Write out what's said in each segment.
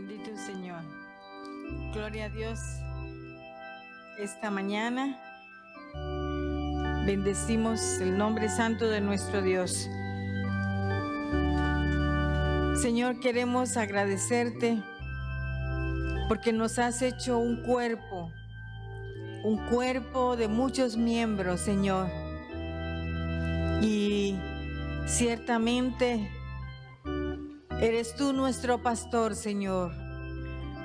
Bendito Señor. Gloria a Dios. Esta mañana bendecimos el nombre santo de nuestro Dios. Señor, queremos agradecerte porque nos has hecho un cuerpo de muchos miembros, Señor. Y ciertamente eres tú nuestro pastor, Señor,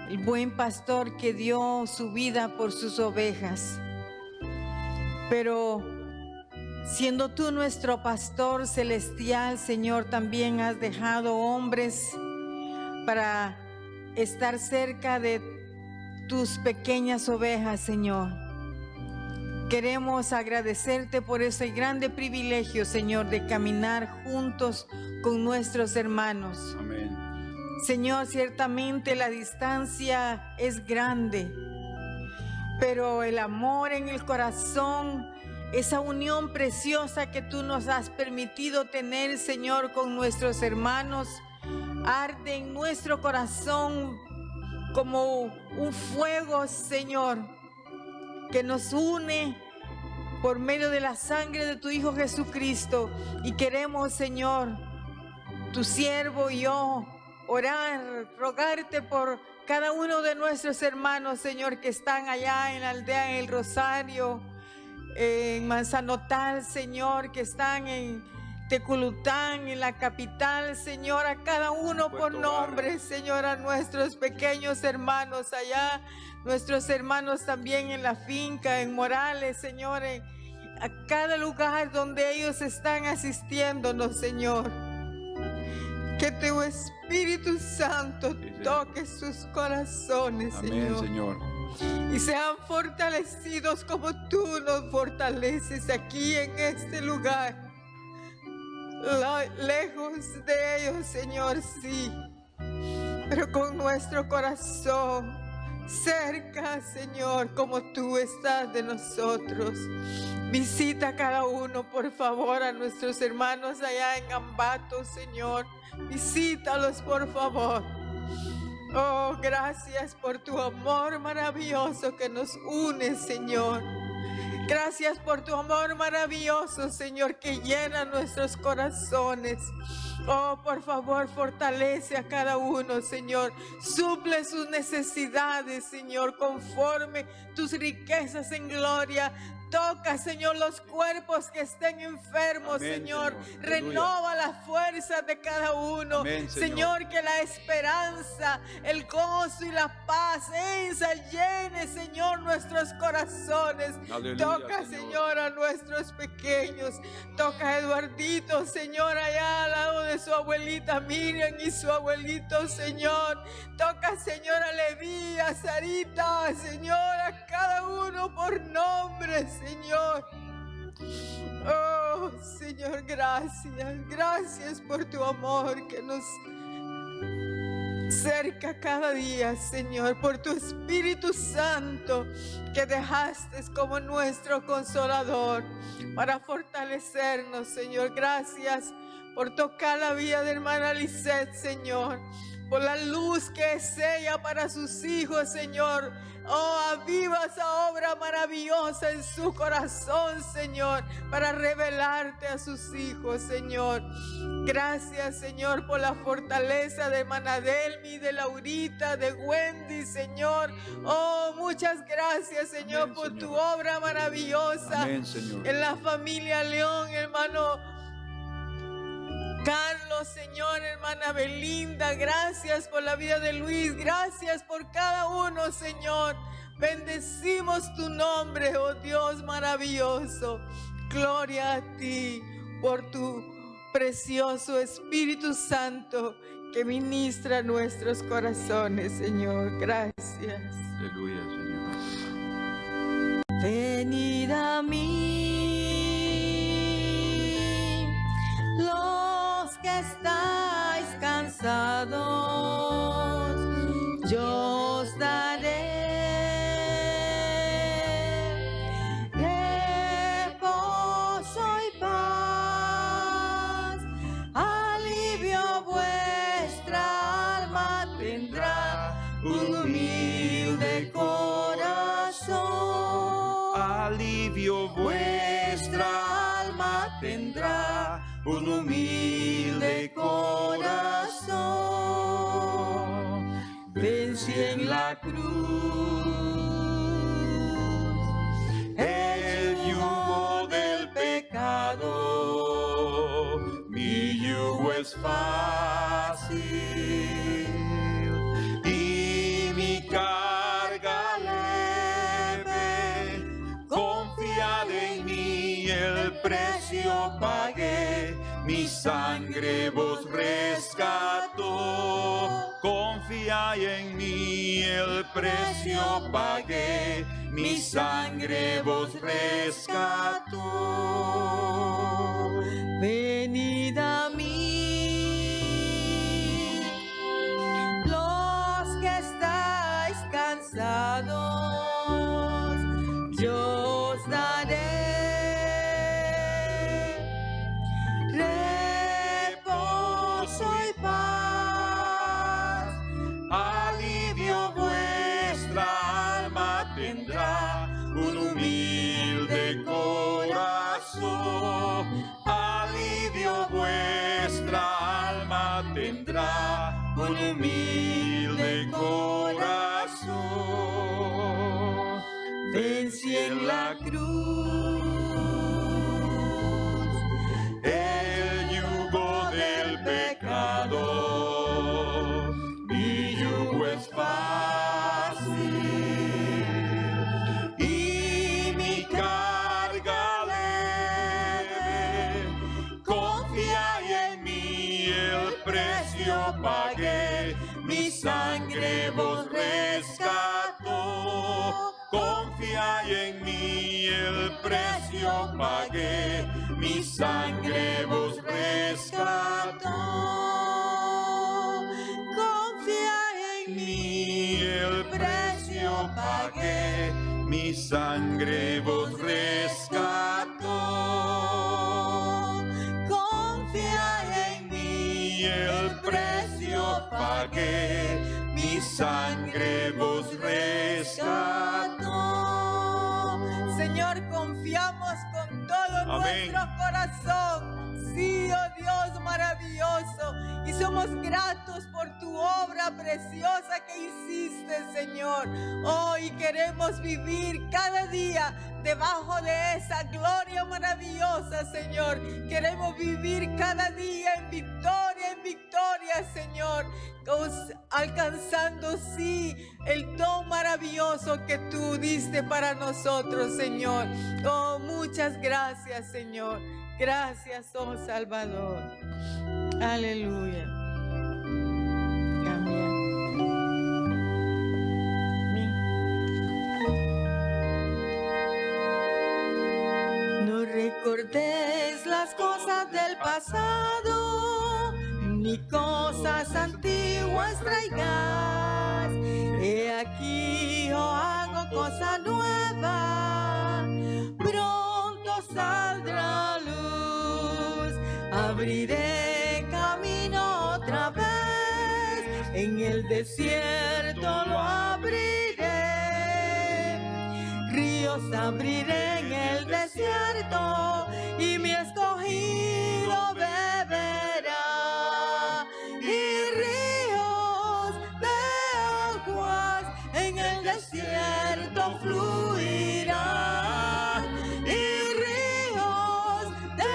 el buen pastor que dio su vida por sus ovejas. Pero siendo tú nuestro pastor celestial, Señor, también has dejado hombres para estar cerca de tus pequeñas ovejas, Señor. Queremos agradecerte por ese grande privilegio, Señor, de caminar juntos con nuestros hermanos. Amén. Señor, ciertamente la distancia es grande, pero el amor en el corazón, esa unión preciosa que tú nos has permitido tener, Señor, con nuestros hermanos, arde en nuestro corazón como un fuego, Señor, que nos une por medio de la sangre de tu Hijo Jesucristo. Y queremos, Señor, tu siervo y yo, orar, rogarte por cada uno de nuestros hermanos, Señor, que están allá en la aldea en El Rosario, en Manzanotal, Señor, que están en Teculután, en la capital, Señor, a cada uno por nombre, Señor, a nuestros pequeños hermanos allá, nuestros hermanos también en la finca, en Morales, Señor, a cada lugar donde ellos están asistiéndonos, Señor. Que tu Espíritu Santo toque sus corazones, Amén, Señor. y sean fortalecidos como tú nos fortaleces aquí en este lugar. Lejos de ellos, Señor, sí, pero con nuestro corazón cerca, Señor, como tú estás de nosotros. Visita a cada uno, por favor, a nuestros hermanos allá en Ambato, Señor. Visítalos, por favor. Oh, gracias por tu amor maravilloso que nos une, Señor. Gracias por tu amor maravilloso, Señor, que llena nuestros corazones. Oh, por favor, fortalece a cada uno, Señor. Suple sus necesidades, Señor, conforme tus riquezas en gloria. Toca, Señor, los cuerpos que estén enfermos. Amén, Señor. Renova las fuerzas de cada uno. Amén, Señor, que la esperanza, el gozo y la paz llene, Señor, nuestros corazones. Aleluya, Toca, Señor, a nuestros pequeños. Toca a Eduardito, Señor, allá al lado de su abuelita Miriam y su abuelito, Señor. Toca, Señor, a Leví, a Sarita, Señor, a cada uno por nombre, Señor. Oh, Señor, gracias. Gracias por tu amor que nos cerca cada día, Señor, por tu Espíritu Santo que dejaste como nuestro consolador para fortalecernos, Señor. Gracias por tocar la vida de hermana Lisette, Señor, por la luz que es ella para sus hijos, Señor. Oh, aviva esa obra maravillosa en su corazón, Señor, para revelarte a sus hijos, Señor. Gracias, Señor, por la fortaleza de hermana Delmi, de Laurita, de Wendy, Señor. Oh, muchas gracias, Señor, Amén, por Señor. tu obra maravillosa. Amén, Señor. En la familia León, hermano Carlos, Señor, hermana Belinda, gracias por la vida de Luis, gracias por cada uno, Señor. Bendecimos tu nombre, oh Dios maravilloso. Gloria a ti por tu precioso Espíritu Santo que ministra nuestros corazones, Señor. Gracias. Aleluya, Señor. Venid a mí, los que estáis cansados, yo os daré reposo y paz, alivio vuestra alma tendrá. un humilde corazón. Alivio vuestra alma tendrá, un humilde corazón. Vencí en la cruz El yugo del pecado, mi yugo es fácil y mi carga leve. Confiad en mí, el precio pagué, mi sangre vos rescató. Confiad en mí, el precio pagué, mi sangre vos rescató. Venid a mí, los que estáis cansados, yo os daré reposo y paz. Alivio vuestra alma tendrá, un humilde corazón. Alivio vuestra alma tendrá, un humilde corazón. Vencí en la cruz El yugo del pecado, mi yugo es fácil y mi carga leve. Confía en mí, el precio pagué, mi sangre vos rescató. Confía en mí, el precio pagué, mi sangre vos rescató. confía en mí, el precio pagué, mi sangre vos rescató. confía en Y el precio pagué, mi sangre vos rescató. Señor, confiamos con todo Amén. nuestro corazón. Sí, oh Dios maravilloso. Y somos gratos por tu obra preciosa que hiciste, Señor. Oh, y queremos vivir cada día debajo de esa gloria maravillosa, Señor. Queremos vivir cada día en victoria, Señor. Alcanzando, sí, el don maravilloso que tú diste para nosotros, Señor. Oh, muchas gracias, Señor. Gracias, oh Salvador. Aleluya. Cambia. No recordéis las cosas del pasado, ni cosas antiguas traigas. He aquí yo hago cosa nueva, pronto saldrá luz. Abriré camino otra vez, en el desierto lo abriré. Ríos abriré en el desierto, y mi escogido beberá. Y ríos de aguas en el desierto fluirán. Y ríos de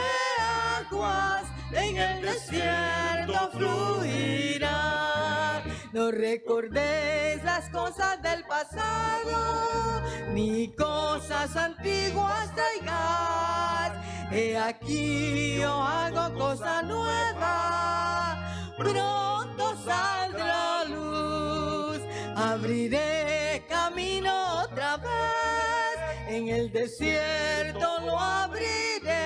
aguas en el desierto fluirán. No recordéis las cosas del pasado, ni cosas antiguas traigas. He aquí yo hago cosa nueva, pronto saldrá luz. Abriré camino otra vez, en el desierto lo abriré.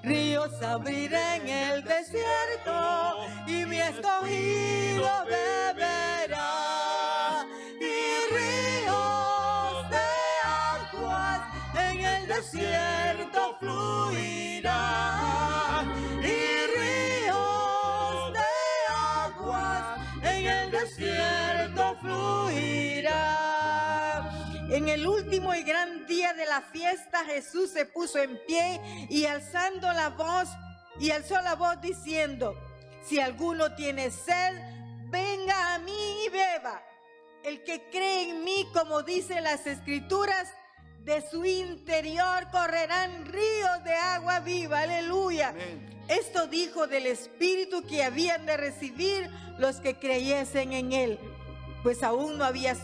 Ríos abriré en el desierto, y mi escogido beberá. Y ríos de aguas en el desierto fluirán. Y ríos de aguas en el desierto En el último y gran día de la fiesta, Jesús se puso en pie y alzó la voz diciendo: si alguno tiene sed, venga a mí y beba. El que cree en mí, como dicen las Escrituras, de su interior correrán ríos de agua viva. Aleluya. Amén. Esto dijo del Espíritu que habían de recibir los que creyesen en él, pues aún no había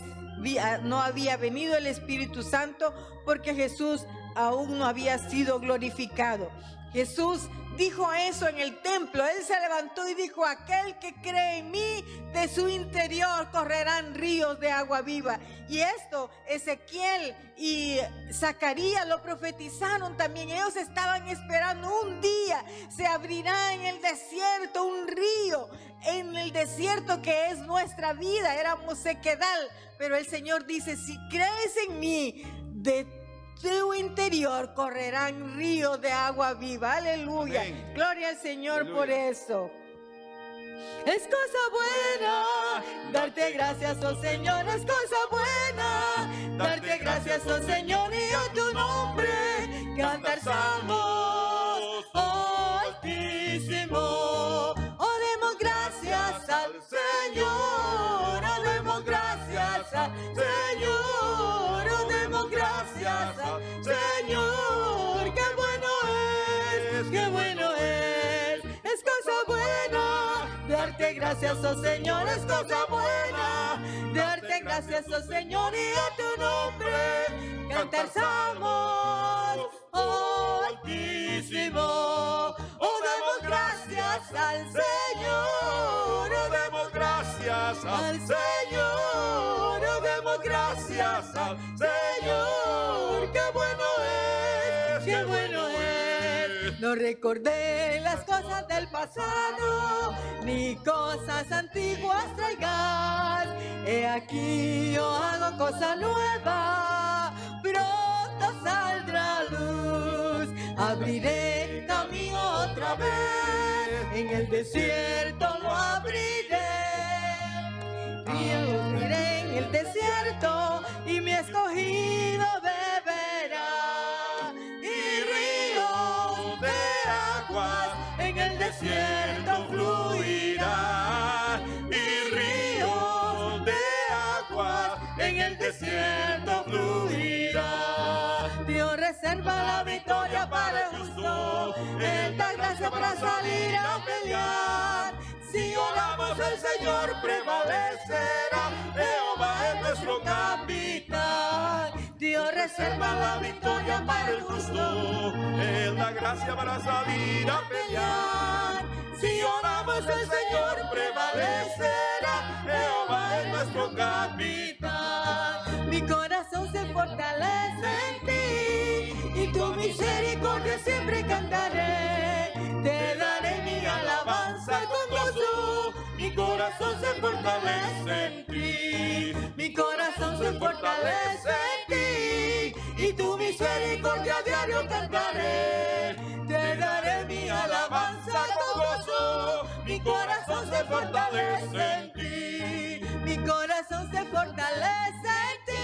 venido el Espíritu Santo, porque Jesús aún no había sido glorificado. Jesús dijo eso en el templo. Él se levantó y dijo: aquel que cree en mí, de su interior correrán ríos de agua viva. Y esto Ezequiel y Zacarías lo profetizaron también. Ellos estaban esperando un día se abrirá en el desierto un río, en el desierto que es nuestra vida. Éramos sequedal, pero el Señor dice: si crees en mí, de tu interior correrán ríos de agua viva. Aleluya. Amén. Gloria al Señor. Aleluya. Por eso. Es cosa buena darte gracias, oh Señor. Es cosa buena darte gracias, oh Señor, y a tu nombre cantar salmos, oh Altísimo. Oh, demos gracias al Señor. Oh, demos gracias al Señor. Oh, demos gracias al Señor. Qué bueno es, qué bueno es. Es cosa buena darte gracias, oh Señor. Es cosa buena darte gracias, oh Señor, y a tu nombre cantar salmos, oh Altísimo. Oh, demos gracias al Señor. Oh, demos gracias al Señor. Oh, demos gracias al Señor. Qué bueno es, qué bueno es. No recordé las cosas del pasado, ni cosas antiguas traigas. He aquí yo hago cosa nueva, pronto saldrá luz. Abriré camino otra vez, en el desierto lo abriré. Río abriré en el desierto, y mi escogido beberá. Y ríos de aguas en el desierto fluirá. Y ríos de aguas en el desierto fluirá. Dios reserva la victoria para el justo. Él da gracia para salir a pelear. Si oramos, el Señor prevalecerá. Jehová es nuestro capitán. Dios reserva la victoria para el justo. Él da gracia para salir a pelear. Si oramos, el Señor prevalecerá. Jehová es nuestro capitán. Mi corazón se fortalece en ti, y tu misericordia siempre cantaré. Te daré mi alabanza con gozo. Mi corazón se fortalece en ti. Mi corazón se fortalece en ti, y tu misericordia diario cantaré. Te daré mi alabanza con gozo. Mi corazón se fortalece en ti. Mi corazón se fortalece en ti,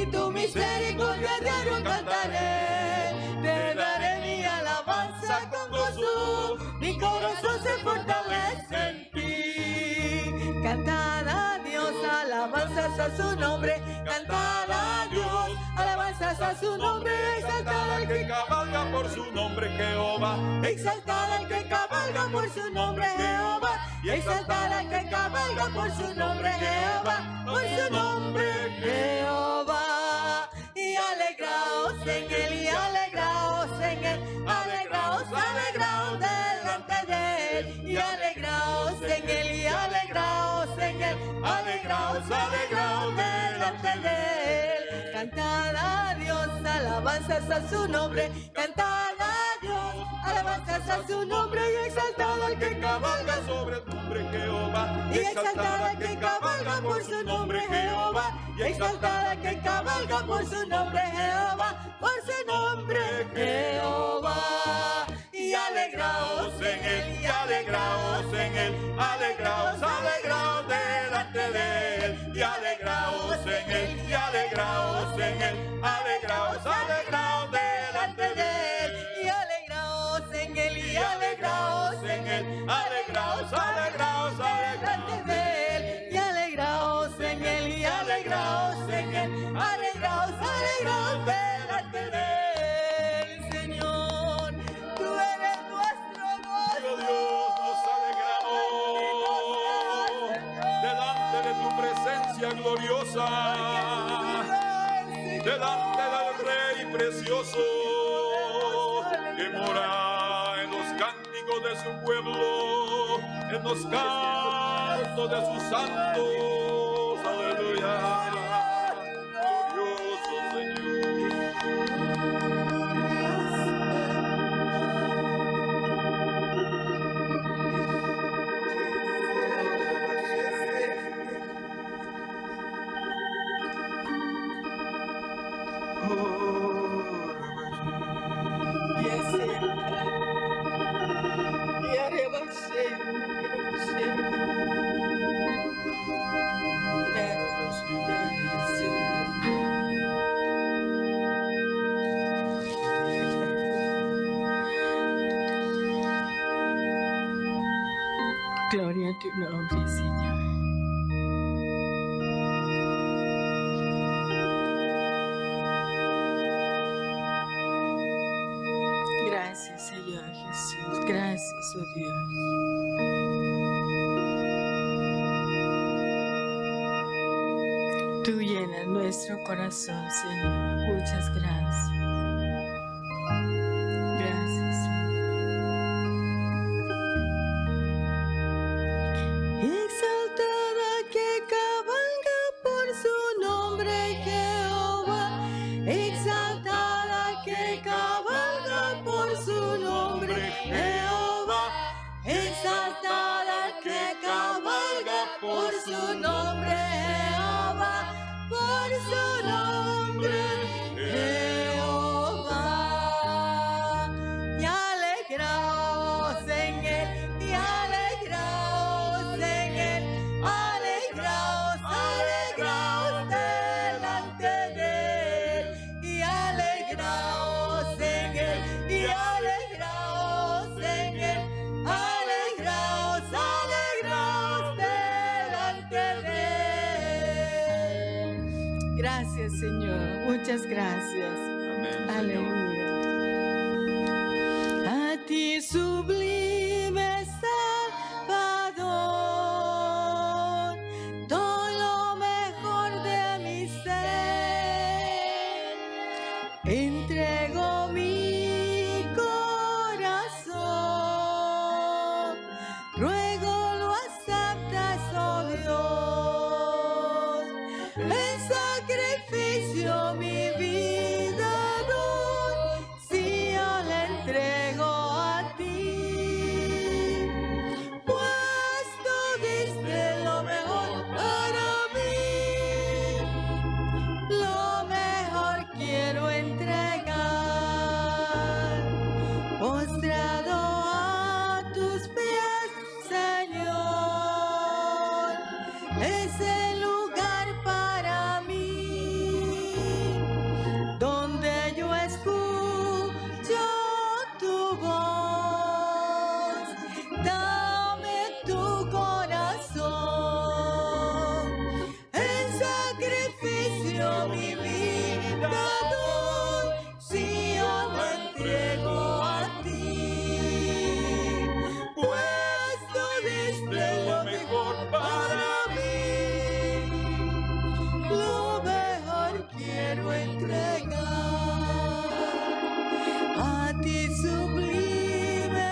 y tu misericordia diario cantaré. Te daré mi alabanza con gozo. Mi corazón se fortalece en ti. Cantad a Dios alabanzas a su nombre. Cantad a Dios alabanzas a su nombre. Exaltad al que cabalga por su nombre, Jehová. exaltad al que cabalga por su nombre, Jehová. Y exaltad al que cabalga por su nombre, Jehová. Por su nombre, Jehová. Y alegraos en él, y alegraos en él. Alegraos, alegraos delante de él. Y alegraos en él, y alegraos en él. Alegraos, alegraos delante de él. Cantad a Dios alabanzas a su nombre. Cantad a Dios alabanzas a su nombre. Y exaltad al que cabalga sobre el nombre Jehová. y exaltad al que cabalga por su nombre, Jehová. Y exaltad al que cabalga por su nombre, Jehová. Por su nombre, Jehová. Y alegraos en él, y alegraos en él. Alegraos, alegraos delante de él. Y alegraos en él, y alegraos presencia gloriosa, delante del Rey precioso, que mora en los cánticos de su pueblo, en los cantos de sus santos. Aleluya. Glorioso Señor. Gloria a tu nombre, Señor. Gracias, Señor Jesús. Gracias, oh Dios. Tú llenas nuestro corazón, Señor. Muchas gracias. Gracias, Señor. Exaltada que cabalga por su nombre, Jehová. Exaltada que cabalga por su nombre, Jehová. Exaltada que cabalga por su nombre, Jehová. Por su nombre, Jehová. Y alegraos en él, y alegraos en él. Alegraos, alegraos delante de él. Y alegraos en él, y alegraos en él. Alegraos, alegraos delante de él. Gracias, Señor. Muchas gracias. Amén, Señor. Aleluya. A ti sublime Salvador, todo lo mejor de mi ser, entrego mi corazón, ruego lo aceptes, oh Dios, en sacrificio mi vida doy, si yo le entrego a ti, pues tú diste lo mejor para mí, lo mejor quiero entregar, postrado a tus pies, Señor, es el lugar para mí, donde yo escucho tu voz. Dame tu corazón, en sacrificio mi vida doy, si yo me entrego a ti, pues tú diste lo mejor para mí, lo mejor quiero entregar. A ti sublime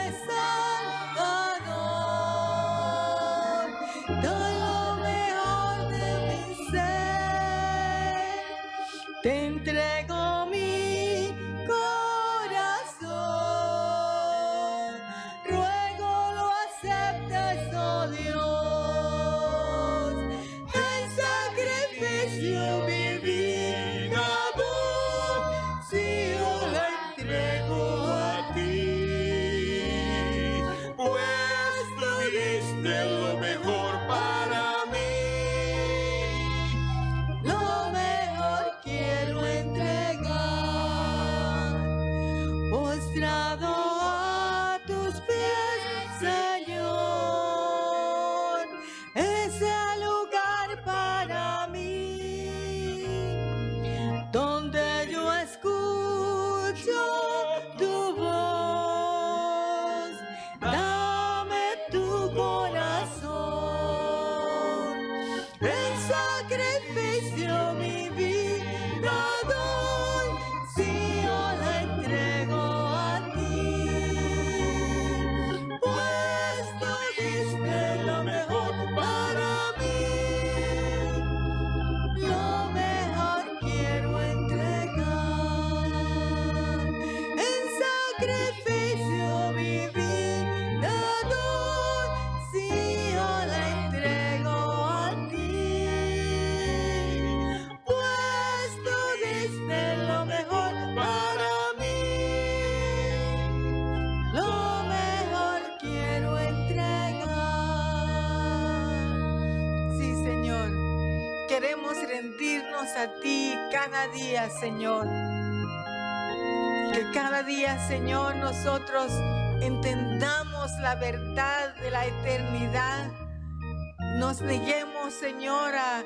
Salvador, todo lo mejor de mi ser, te entrego mi corazón, ruego lo aceptes, oh Dios, en sacrificio mi vida doy, si yo la entrego a ti, pues tú diste lo mejor para mí, lo mejor quiero entregar. en sacrificio mi vida doy, si yo la entrego a ti, pues tú diste lo mejor para mí, lo mejor quiero entregar, en sacrificio mi vida doy, si yo la entrego a ti, pues tú diste lo mejor para mí, lo mejor quiero entregar. Sí, Señor, queremos rendirnos a ti cada día, Señor. Que cada día, Señor, nosotros entendamos la verdad de la eternidad. Nos neguemos, Señor, a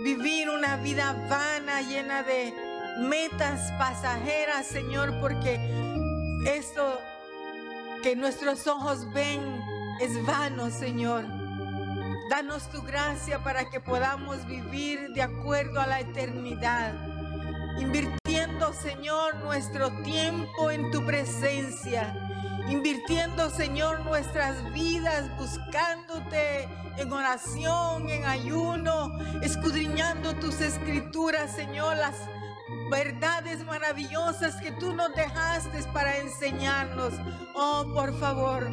vivir una vida vana, llena de metas pasajeras, Señor, porque esto que nuestros ojos ven es vano, Señor. Danos tu gracia para que podamos vivir de acuerdo a la eternidad, invirtiendo, Señor, nuestro tiempo en tu presencia, invirtiendo, Señor, nuestras vidas buscándote en oración, en ayuno, escudriñando tus escrituras, Señor, las verdades maravillosas que tú nos dejaste para enseñarnos. Oh, por favor,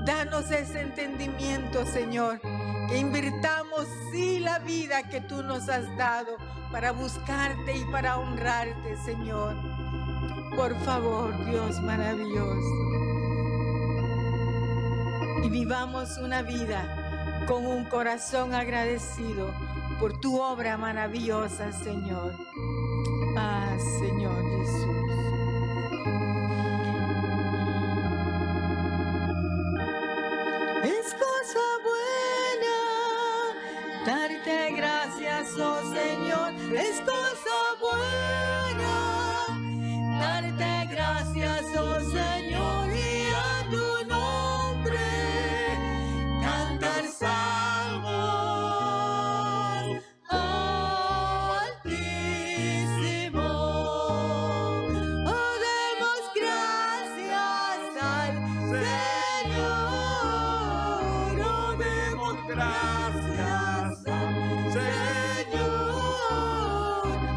danos ese entendimiento, Señor, que invirtamos sí la vida que tú nos has dado para buscarte y para honrarte, Señor. Por favor, Dios maravilloso. Y vivamos una vida con un corazón agradecido por tu obra maravillosa, Señor. Ah, Señor Jesús. Es cosa buena darte gracias, oh Señor. Es cosa buena darte gracias, oh Señor, y a tu nombre cantar salmos, oh Altísimo. Oh, demos gracias al Señor. Oh, demos gracias al Señor.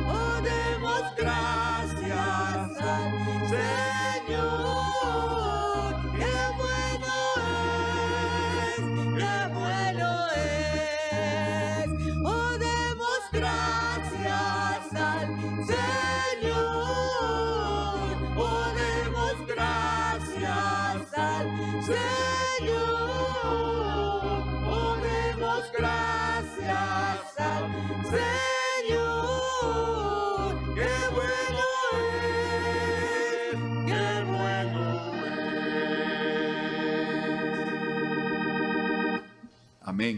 Oh, demos gracias al Señor. Qué bueno es, qué bueno es. Oh, demos gracias al Señor. Oh, demos gracias al Señor. Oh, demos gracias al Señor. Qué bueno es, qué bueno es. Amén.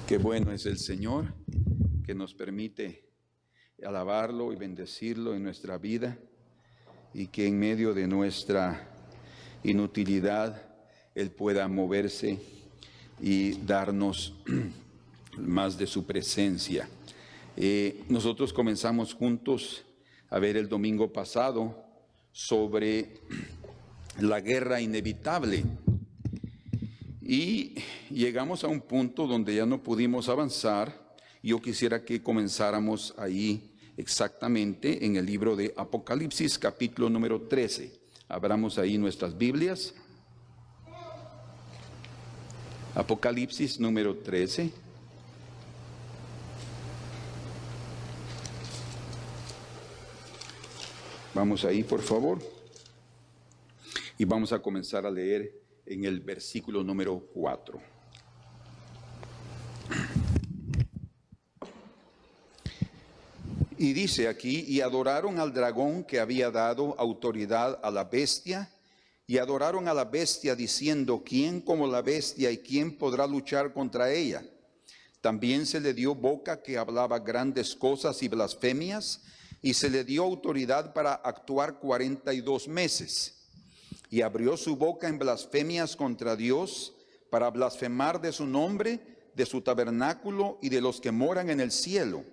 Qué bueno es el Señor, que nos permite alabarlo y bendecirlo en nuestra vida, y que en medio de nuestra inutilidad Él pueda moverse y darnos más de su presencia. Nosotros comenzamos juntos a ver el domingo pasado sobre la guerra inevitable, y llegamos a un punto donde ya no pudimos avanzar. Yo quisiera que comenzáramos ahí exactamente en el libro de Apocalipsis, capítulo número 13. Abramos ahí nuestras Biblias. Apocalipsis número 13. Vamos ahí, por favor. Y vamos a comenzar a leer en el versículo número 4. Y dice aquí: y adoraron al dragón que había dado autoridad a la bestia, y adoraron a la bestia diciendo: ¿quién como la bestia y quién podrá luchar contra ella? También se le dio boca que hablaba grandes cosas y blasfemias, y se le dio autoridad para actuar 42 meses. y abrió su boca en blasfemias contra Dios para blasfemar de su nombre, de su tabernáculo y de los que moran en el cielo.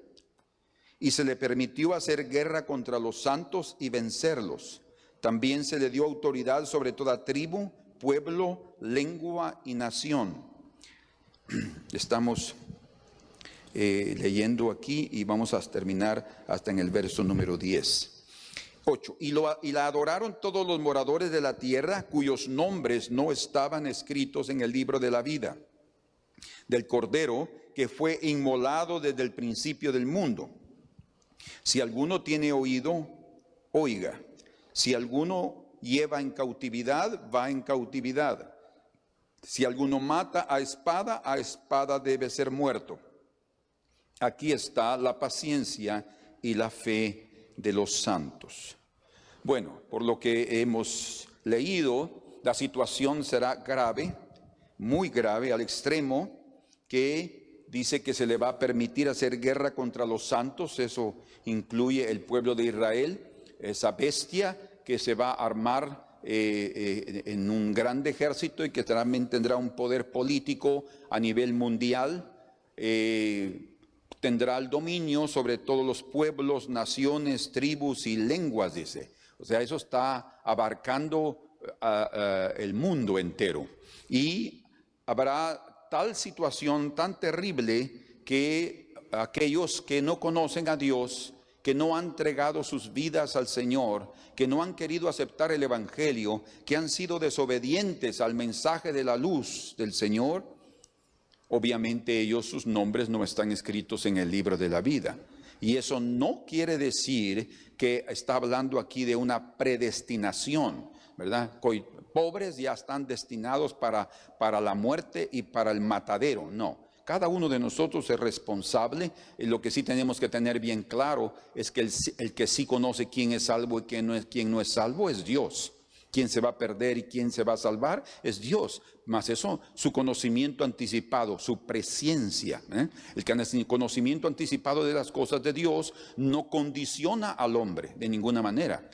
Y se le permitió hacer guerra contra los santos y vencerlos. También se le dio autoridad sobre toda tribu, pueblo, lengua y nación. Estamos leyendo aquí y vamos a terminar hasta en el verso número 10. 8. Y la adoraron todos los moradores de la tierra, cuyos nombres no estaban escritos en el libro de la vida del Cordero, que fue inmolado desde el principio del mundo. Si alguno tiene oído, oiga. Si alguno lleva en cautividad, va en cautividad. Si alguno mata a espada debe ser muerto. Aquí está la paciencia y la fe de los santos. Bueno, por lo que hemos leído, la situación será grave, muy grave, al extremo que dice que se le va a permitir hacer guerra contra los santos. Eso incluye el pueblo de Israel, esa bestia que se va a armar en un grande ejército y que también tendrá un poder político a nivel mundial. Tendrá el dominio sobre todos los pueblos, naciones, tribus y lenguas, dice. O sea, eso está abarcando el mundo entero. Y habrá tal situación tan terrible que aquellos que no conocen a Dios, que no han entregado sus vidas al Señor, que no han querido aceptar el Evangelio, que han sido desobedientes al mensaje de la luz del Señor, obviamente ellos, sus nombres no están escritos en el libro de la vida. Y eso no quiere decir que está hablando aquí de una predestinación, ¿verdad? Pobres ya están destinados para la muerte y para el matadero. No, cada uno de nosotros es responsable. Y lo que sí tenemos que tener bien claro es que el que sí conoce quién es salvo y quién no es salvo es Dios. Quién se va a perder y quién se va a salvar es Dios. Más eso, su conocimiento anticipado, su presciencia. El conocimiento anticipado de las cosas de Dios no condiciona al hombre de ninguna manera.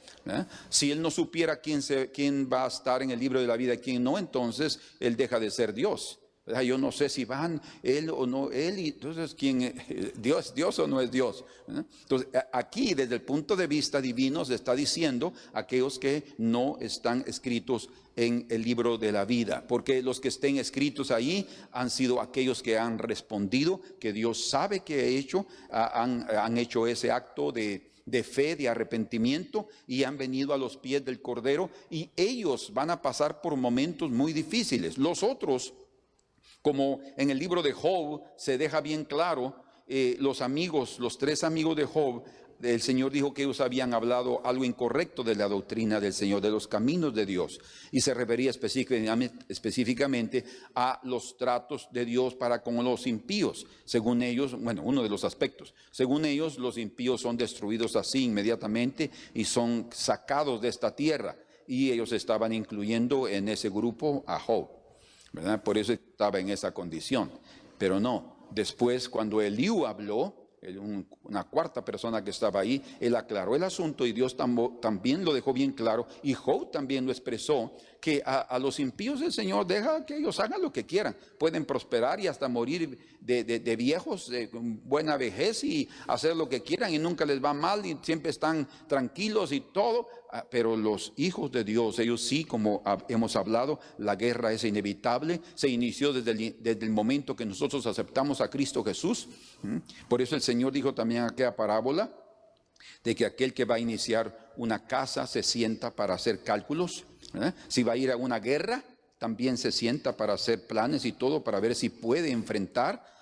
Si él no supiera quién va a estar en el libro de la vida y quién no, entonces él deja de ser Dios. Yo no sé si van él o no él, y entonces ¿quién es Dios o no es Dios? Entonces aquí desde el punto de vista divino se está diciendo aquellos que no están escritos en el libro de la vida, porque los que estén escritos ahí han sido aquellos que han respondido, que Dios sabe que han hecho ese acto de fe, de arrepentimiento, y han venido a los pies del Cordero, y ellos van a pasar por momentos muy difíciles. Los otros, como en el libro de Job se deja bien claro, los 3 amigos de Job, el Señor dijo que ellos habían hablado algo incorrecto de la doctrina del Señor, de los caminos de Dios, y se refería específicamente a los tratos de Dios para con los impíos. Según ellos, bueno, uno de los aspectos, según ellos, los impíos son destruidos así inmediatamente y son sacados de esta tierra, y ellos estaban incluyendo en ese grupo a Job, ¿verdad? Por eso estaba en esa condición. Pero no, después cuando Eliú habló, una cuarta persona que estaba ahí, él aclaró el asunto y Dios también lo dejó bien claro, y Job también lo expresó, que a los impíos el Señor deja que ellos hagan lo que quieran, pueden prosperar y hasta morir de viejos, de buena vejez, y hacer lo que quieran y nunca les va mal y siempre están tranquilos y todo. Pero los hijos de Dios, ellos sí, como hemos hablado, la guerra es inevitable, se inició desde el momento que nosotros aceptamos a Cristo Jesús. Por eso el Señor dijo también en aquella parábola de que aquel que va a iniciar una casa se sienta para hacer cálculos, si va a ir a una guerra también se sienta para hacer planes y todo, para ver si puede enfrentar.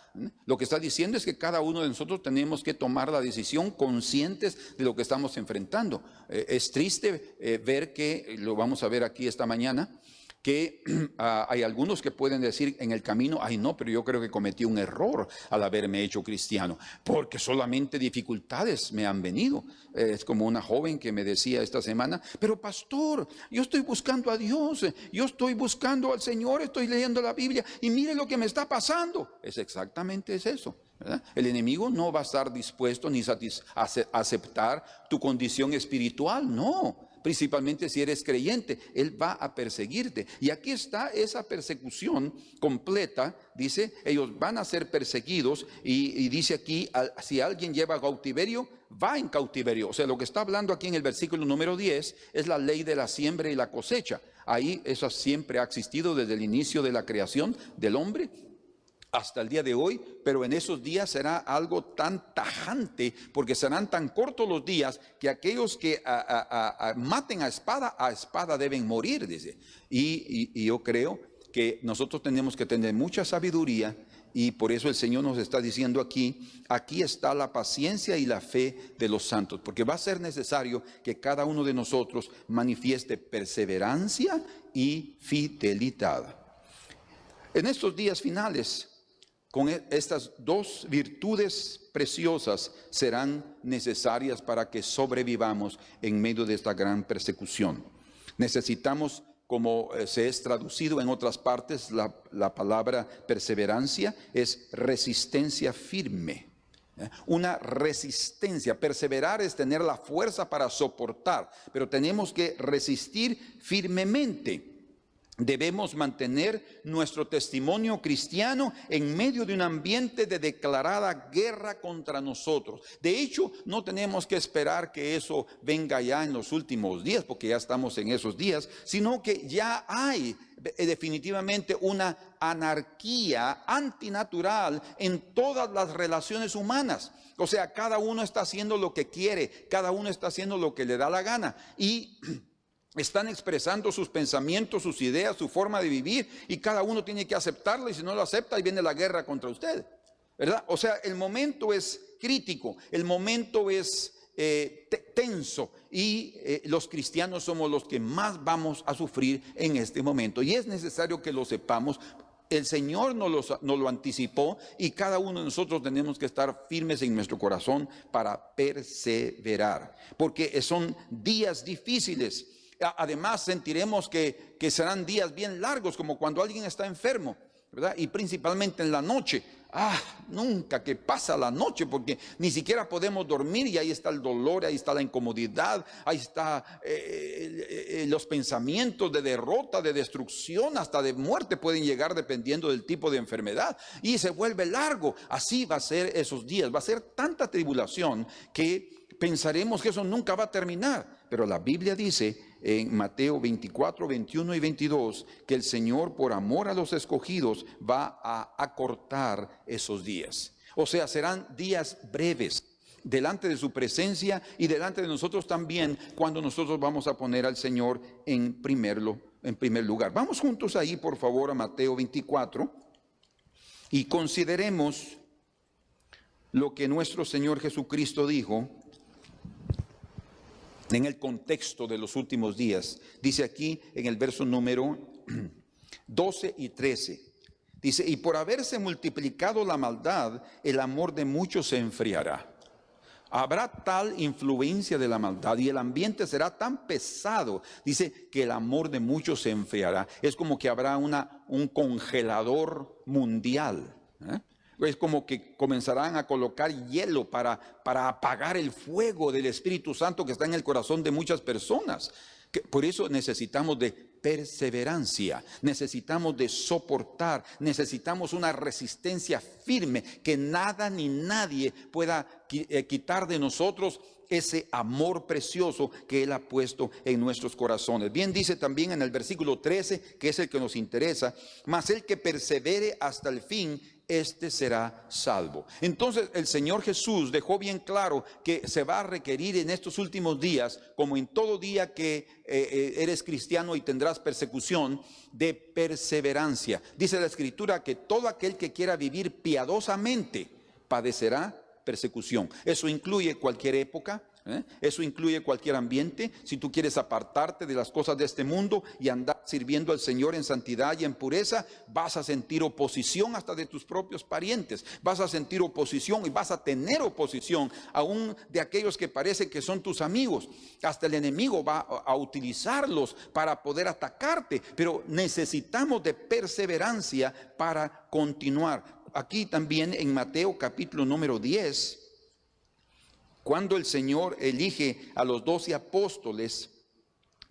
Lo que está diciendo es que cada uno de nosotros tenemos que tomar la decisión conscientes de lo que estamos enfrentando. Es triste ver que, lo vamos a ver aquí esta mañana, que hay algunos que pueden decir en el camino, ay no, pero yo creo que cometí un error al haberme hecho cristiano, porque solamente dificultades me han venido. Es como una joven que me decía esta semana, pero pastor, yo estoy buscando a Dios, yo estoy buscando al Señor, estoy leyendo la Biblia y mire lo que me está pasando. Es exactamente eso, ¿verdad? El enemigo no va a estar dispuesto ni a aceptar tu condición espiritual, no. principalmente si eres creyente, Él va a perseguirte. Y aquí está esa persecución completa. Dice, ellos van a ser perseguidos y dice aquí, si alguien lleva cautiverio, va en cautiverio. O sea, lo que está hablando aquí en el versículo número 10 es la ley de la siembra y la cosecha. Ahí eso siempre ha existido desde el inicio de la creación del hombre hasta el día de hoy, pero en esos días será algo tan tajante, porque serán tan cortos los días que aquellos que maten a espada deben morir, dice. Y yo creo que nosotros tenemos que tener mucha sabiduría, y por eso el Señor nos está diciendo aquí está la paciencia y la fe de los santos, porque va a ser necesario que cada uno de nosotros manifieste perseverancia y fidelidad. En estos días finales, con estas dos virtudes preciosas serán necesarias para que sobrevivamos en medio de esta gran persecución. Necesitamos, como se es traducido en otras partes, la palabra perseverancia es resistencia firme. Una resistencia. Perseverar es tener la fuerza para soportar, pero tenemos que resistir firmemente. Debemos mantener nuestro testimonio cristiano en medio de un ambiente de declarada guerra contra nosotros. De hecho, no tenemos que esperar que eso venga ya en los últimos días, porque ya estamos en esos días, sino que ya hay definitivamente una anarquía antinatural en todas las relaciones humanas. O sea, cada uno está haciendo lo que quiere, cada uno está haciendo lo que le da la gana, y están expresando sus pensamientos, sus ideas, su forma de vivir, y cada uno tiene que aceptarlo, y si no lo acepta, ahí viene la guerra contra usted, ¿verdad? O sea, el momento es crítico, el momento es tenso, y los cristianos somos los que más vamos a sufrir en este momento, y es necesario que lo sepamos. El Señor nos lo anticipó, y cada uno de nosotros tenemos que estar firmes en nuestro corazón para perseverar, porque son días difíciles. Además sentiremos que serán días bien largos, como cuando alguien está enfermo, ¿verdad? Y principalmente en la noche. Nunca que pasa la noche, porque ni siquiera podemos dormir, y ahí está el dolor, ahí está la incomodidad, ahí está los pensamientos de derrota, de destrucción, hasta de muerte pueden llegar dependiendo del tipo de enfermedad, y se vuelve largo. Así va a ser esos días, va a ser tanta tribulación que pensaremos que eso nunca va a terminar. Pero la Biblia dice en Mateo 24, 21 y 22 que el Señor, por amor a los escogidos, va a acortar esos días. O sea, serán días breves delante de su presencia y delante de nosotros también, cuando nosotros vamos a poner al Señor en primer lugar. Vamos juntos ahí, por favor, a Mateo 24 y consideremos lo que nuestro Señor Jesucristo dijo en el contexto de los últimos días. Dice aquí en el verso número 12 y 13. Dice, y por haberse multiplicado la maldad, el amor de muchos se enfriará. Habrá tal influencia de la maldad y el ambiente será tan pesado, dice, que el amor de muchos se enfriará. Es como que habrá un congelador mundial, Es como que comenzarán a colocar hielo para apagar el fuego del Espíritu Santo que está en el corazón de muchas personas. Por eso necesitamos de perseverancia, necesitamos de soportar, necesitamos una resistencia firme, que nada ni nadie pueda quitar de nosotros ese amor precioso que Él ha puesto en nuestros corazones. Bien dice también en el versículo 13, que es el que nos interesa, mas el que persevere hasta el fin, este será salvo. Entonces el Señor Jesús dejó bien claro que se va a requerir en estos últimos días, como en todo día que eres cristiano y tendrás persecución, de perseverancia. Dice la Escritura que todo aquel que quiera vivir piadosamente padecerá persecución. Eso incluye cualquier época, eso incluye cualquier ambiente. Si tú quieres apartarte de las cosas de este mundo y andar sirviendo al Señor en santidad y en pureza, vas a sentir oposición hasta de tus propios parientes, vas a sentir oposición y vas a tener oposición aún de aquellos que parece que son tus amigos. Hasta el enemigo va a utilizarlos para poder atacarte, pero necesitamos de perseverancia para continuar. Aquí también en Mateo capítulo número 10, cuando el Señor elige a los 12 apóstoles,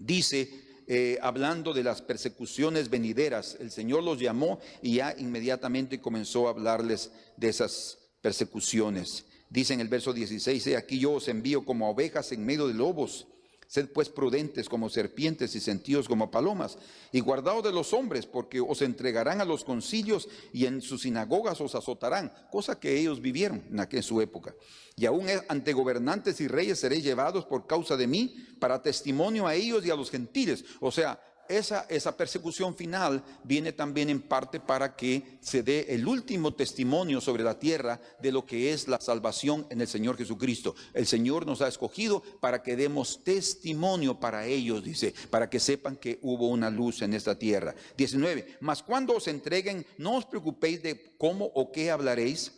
dice, hablando de las persecuciones venideras, el Señor los llamó y ya inmediatamente comenzó a hablarles de esas persecuciones. Dice en el verso 16, aquí yo os envío como ovejas en medio de lobos. Sed pues prudentes como serpientes y sentidos como palomas, y guardaos de los hombres, porque os entregarán a los concilios y en sus sinagogas os azotarán, cosa que ellos vivieron en su época. Y aún ante gobernantes y reyes seréis llevados por causa de mí, para testimonio a ellos y a los gentiles. O sea, esa persecución final viene también en parte para que se dé el último testimonio sobre la tierra de lo que es la salvación en el Señor Jesucristo. El Señor nos ha escogido para que demos testimonio para ellos, dice, para que sepan que hubo una luz en esta tierra. 19, mas cuando os entreguen, no os preocupéis de cómo o qué hablaréis,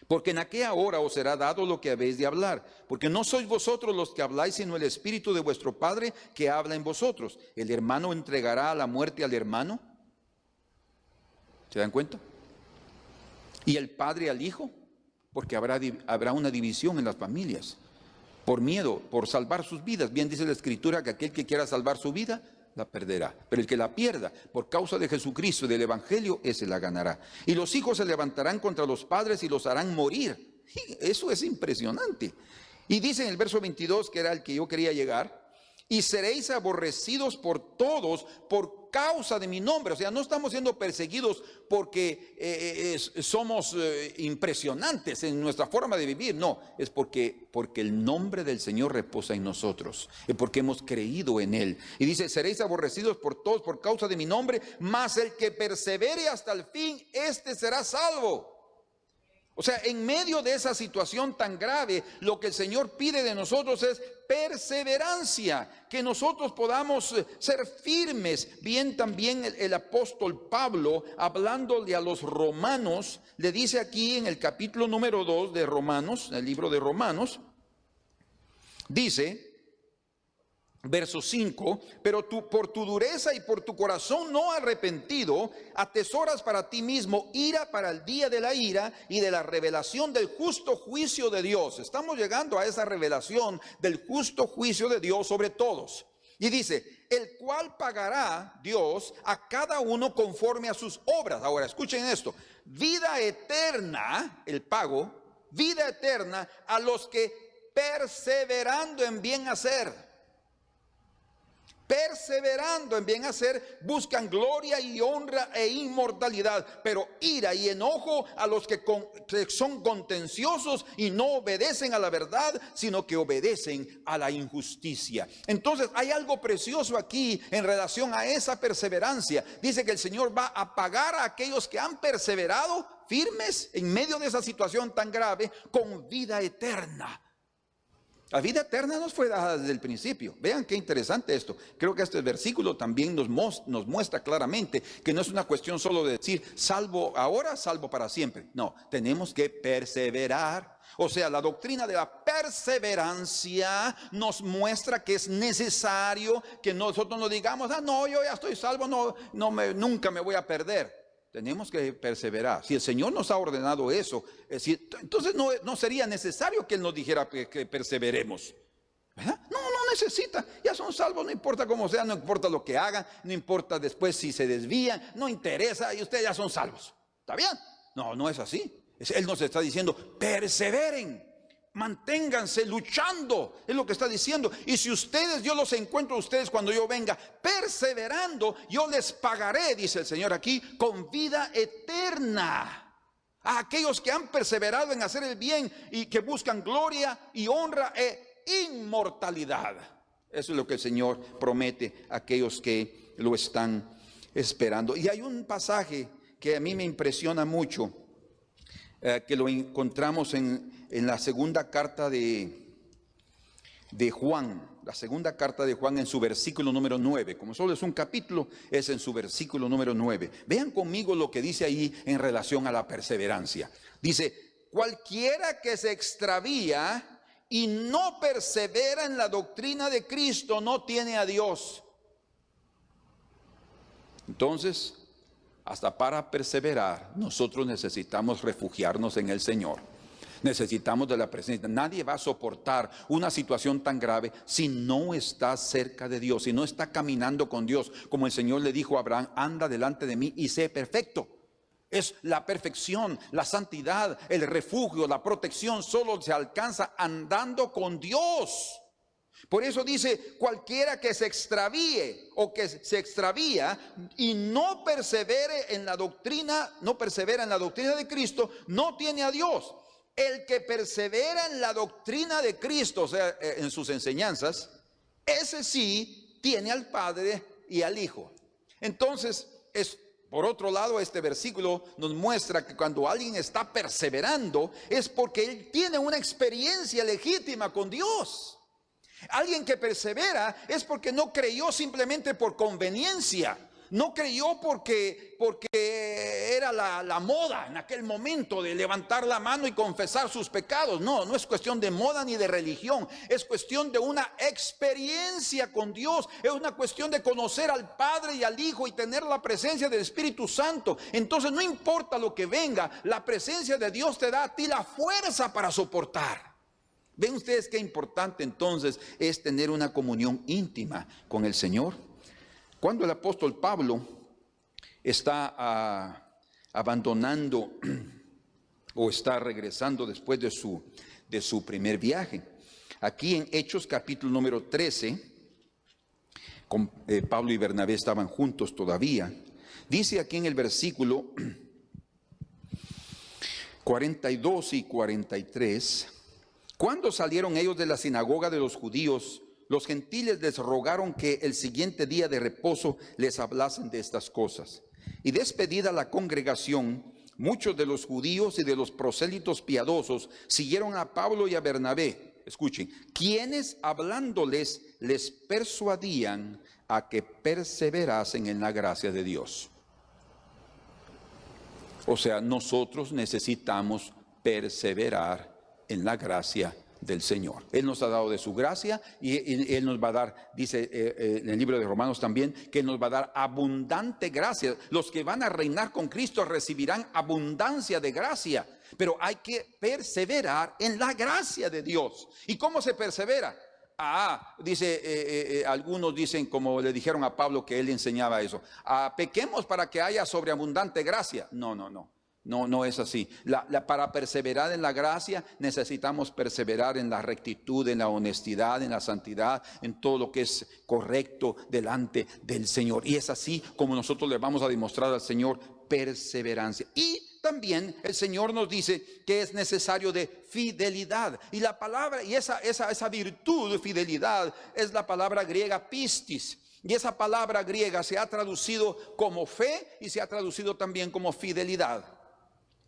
porque en aquella hora os será dado lo que habéis de hablar, porque no sois vosotros los que habláis, sino el Espíritu de vuestro Padre que habla en vosotros. El hermano entregará a la muerte al hermano. ¿Se dan cuenta? Y el padre al hijo, porque habrá una división en las familias, por miedo, por salvar sus vidas. Bien dice la Escritura que aquel que quiera salvar su vida, la perderá, pero el que la pierda por causa de Jesucristo y del Evangelio, ese la ganará. Y los hijos se levantarán contra los padres y los harán morir. Eso es impresionante. Y dice en el verso 22, que era el que yo quería llegar, y seréis aborrecidos por todos por causa de mi nombre. O sea, no estamos siendo perseguidos porque somos impresionantes en nuestra forma de vivir. No, es porque el nombre del Señor reposa en nosotros, es porque hemos creído en Él. Y dice, seréis aborrecidos por todos por causa de mi nombre, mas el que persevere hasta el fin, este será salvo. O sea, en medio de esa situación tan grave, lo que el Señor pide de nosotros es perseverancia, que nosotros podamos ser firmes. Bien, también el apóstol Pablo, hablándole a los romanos, le dice aquí en el capítulo número 2 de Romanos, el libro de Romanos, dice, verso 5, pero tú por tu dureza y por tu corazón no arrepentido, atesoras para ti mismo ira para el día de la ira y de la revelación del justo juicio de Dios. Estamos llegando a esa revelación del justo juicio de Dios sobre todos. Y dice, el cual pagará Dios a cada uno conforme a sus obras. Ahora, escuchen esto, vida eterna, el pago, vida eterna a los que perseverando en bien hacer, buscan gloria y honra e inmortalidad, pero ira y enojo a los que son contenciosos y no obedecen a la verdad, sino que obedecen a la injusticia. Entonces hay algo precioso aquí en relación a esa perseverancia. Dice que el Señor va a pagar a aquellos que han perseverado firmes en medio de esa situación tan grave con vida eterna. La vida eterna nos fue dada desde el principio. Vean qué interesante esto. Creo que este versículo también nos muestra claramente que no es una cuestión solo de decir salvo ahora, salvo para siempre. No, tenemos que perseverar. O sea, la doctrina de la perseverancia nos muestra que es necesario que nosotros no digamos, no, yo ya estoy salvo, nunca me voy a perder. Tenemos que perseverar. Si el Señor nos ha ordenado eso, entonces no sería necesario que Él nos dijera que perseveremos, ¿verdad? No necesita, ya son salvos, no importa cómo sea, no importa lo que hagan, no importa después si se desvían, no interesa, y ustedes ya son salvos. ¿Está bien? No es así. Él nos está diciendo, perseveren, manténganse luchando, es lo que está diciendo. Y si yo los encuentro a ustedes cuando yo venga perseverando, yo les pagaré, dice el Señor aquí, con vida eterna a aquellos que han perseverado en hacer el bien y que buscan gloria y honra e inmortalidad. Eso es lo que el Señor promete a aquellos que lo están esperando. Y hay un pasaje que a mí me impresiona mucho, que lo encontramos en la segunda carta de Juan, la segunda carta de Juan en su versículo número 9. Como solo es un capítulo, es en su versículo número 9. Vean conmigo lo que dice ahí en relación a la perseverancia. Dice, cualquiera que se extravía y no persevera en la doctrina de Cristo no tiene a Dios. Entonces, hasta para perseverar, nosotros necesitamos refugiarnos en el Señor. Necesitamos de la presencia. Nadie va a soportar una situación tan grave si no está cerca de Dios, si no está caminando con Dios. Como el Señor le dijo a Abraham: anda delante de mí y sé perfecto. Es la perfección, la santidad, el refugio, la protección solo se alcanza andando con Dios. Por eso dice: cualquiera que se extravíe o que se extravía y no persevere en la doctrina, no persevera en la doctrina de Cristo, no tiene a Dios. El que persevera en la doctrina de Cristo, o sea, en sus enseñanzas, ese sí tiene al Padre y al Hijo. Entonces, por otro lado, este versículo nos muestra que cuando alguien está perseverando es porque él tiene una experiencia legítima con Dios. Alguien que persevera es porque no creyó simplemente por conveniencia. No creyó porque era la moda en aquel momento de levantar la mano y confesar sus pecados. No es cuestión de moda ni de religión. Es cuestión de una experiencia con Dios. Es una cuestión de conocer al Padre y al Hijo y tener la presencia del Espíritu Santo. Entonces no importa lo que venga, la presencia de Dios te da a ti la fuerza para soportar. ¿Ven ustedes qué importante entonces es tener una comunión íntima con el Señor? Cuando el apóstol Pablo está abandonando o está regresando después de su primer viaje, aquí en Hechos capítulo número 13, Pablo y Bernabé estaban juntos todavía. Dice aquí en el versículo 42 y 43: cuando salieron ellos de la sinagoga de los judíos, los gentiles les rogaron que el siguiente día de reposo les hablasen de estas cosas. Y despedida la congregación, muchos de los judíos y de los prosélitos piadosos siguieron a Pablo y a Bernabé. Escuchen, quienes hablándoles les persuadían a que perseverasen en la gracia de Dios. O sea, nosotros necesitamos perseverar en la gracia del Señor. Él nos ha dado de su gracia y Él nos va a dar, dice en el libro de Romanos también, que Él nos va a dar abundante gracia. Los que van a reinar con Cristo recibirán abundancia de gracia, pero hay que perseverar en la gracia de Dios. ¿Y cómo se persevera? Dice, algunos dicen, como le dijeron a Pablo que él enseñaba eso: pequemos para que haya sobreabundante gracia. No es así. Para perseverar en la gracia necesitamos perseverar en la rectitud, en la honestidad, en la santidad, en todo lo que es correcto delante del Señor. Y es así como nosotros le vamos a demostrar al Señor perseverancia. Y también el Señor nos dice que es necesario de fidelidad. Y la palabra, y esa virtud de fidelidad es la palabra griega pistis. Y esa palabra griega se ha traducido como fe y se ha traducido también como fidelidad.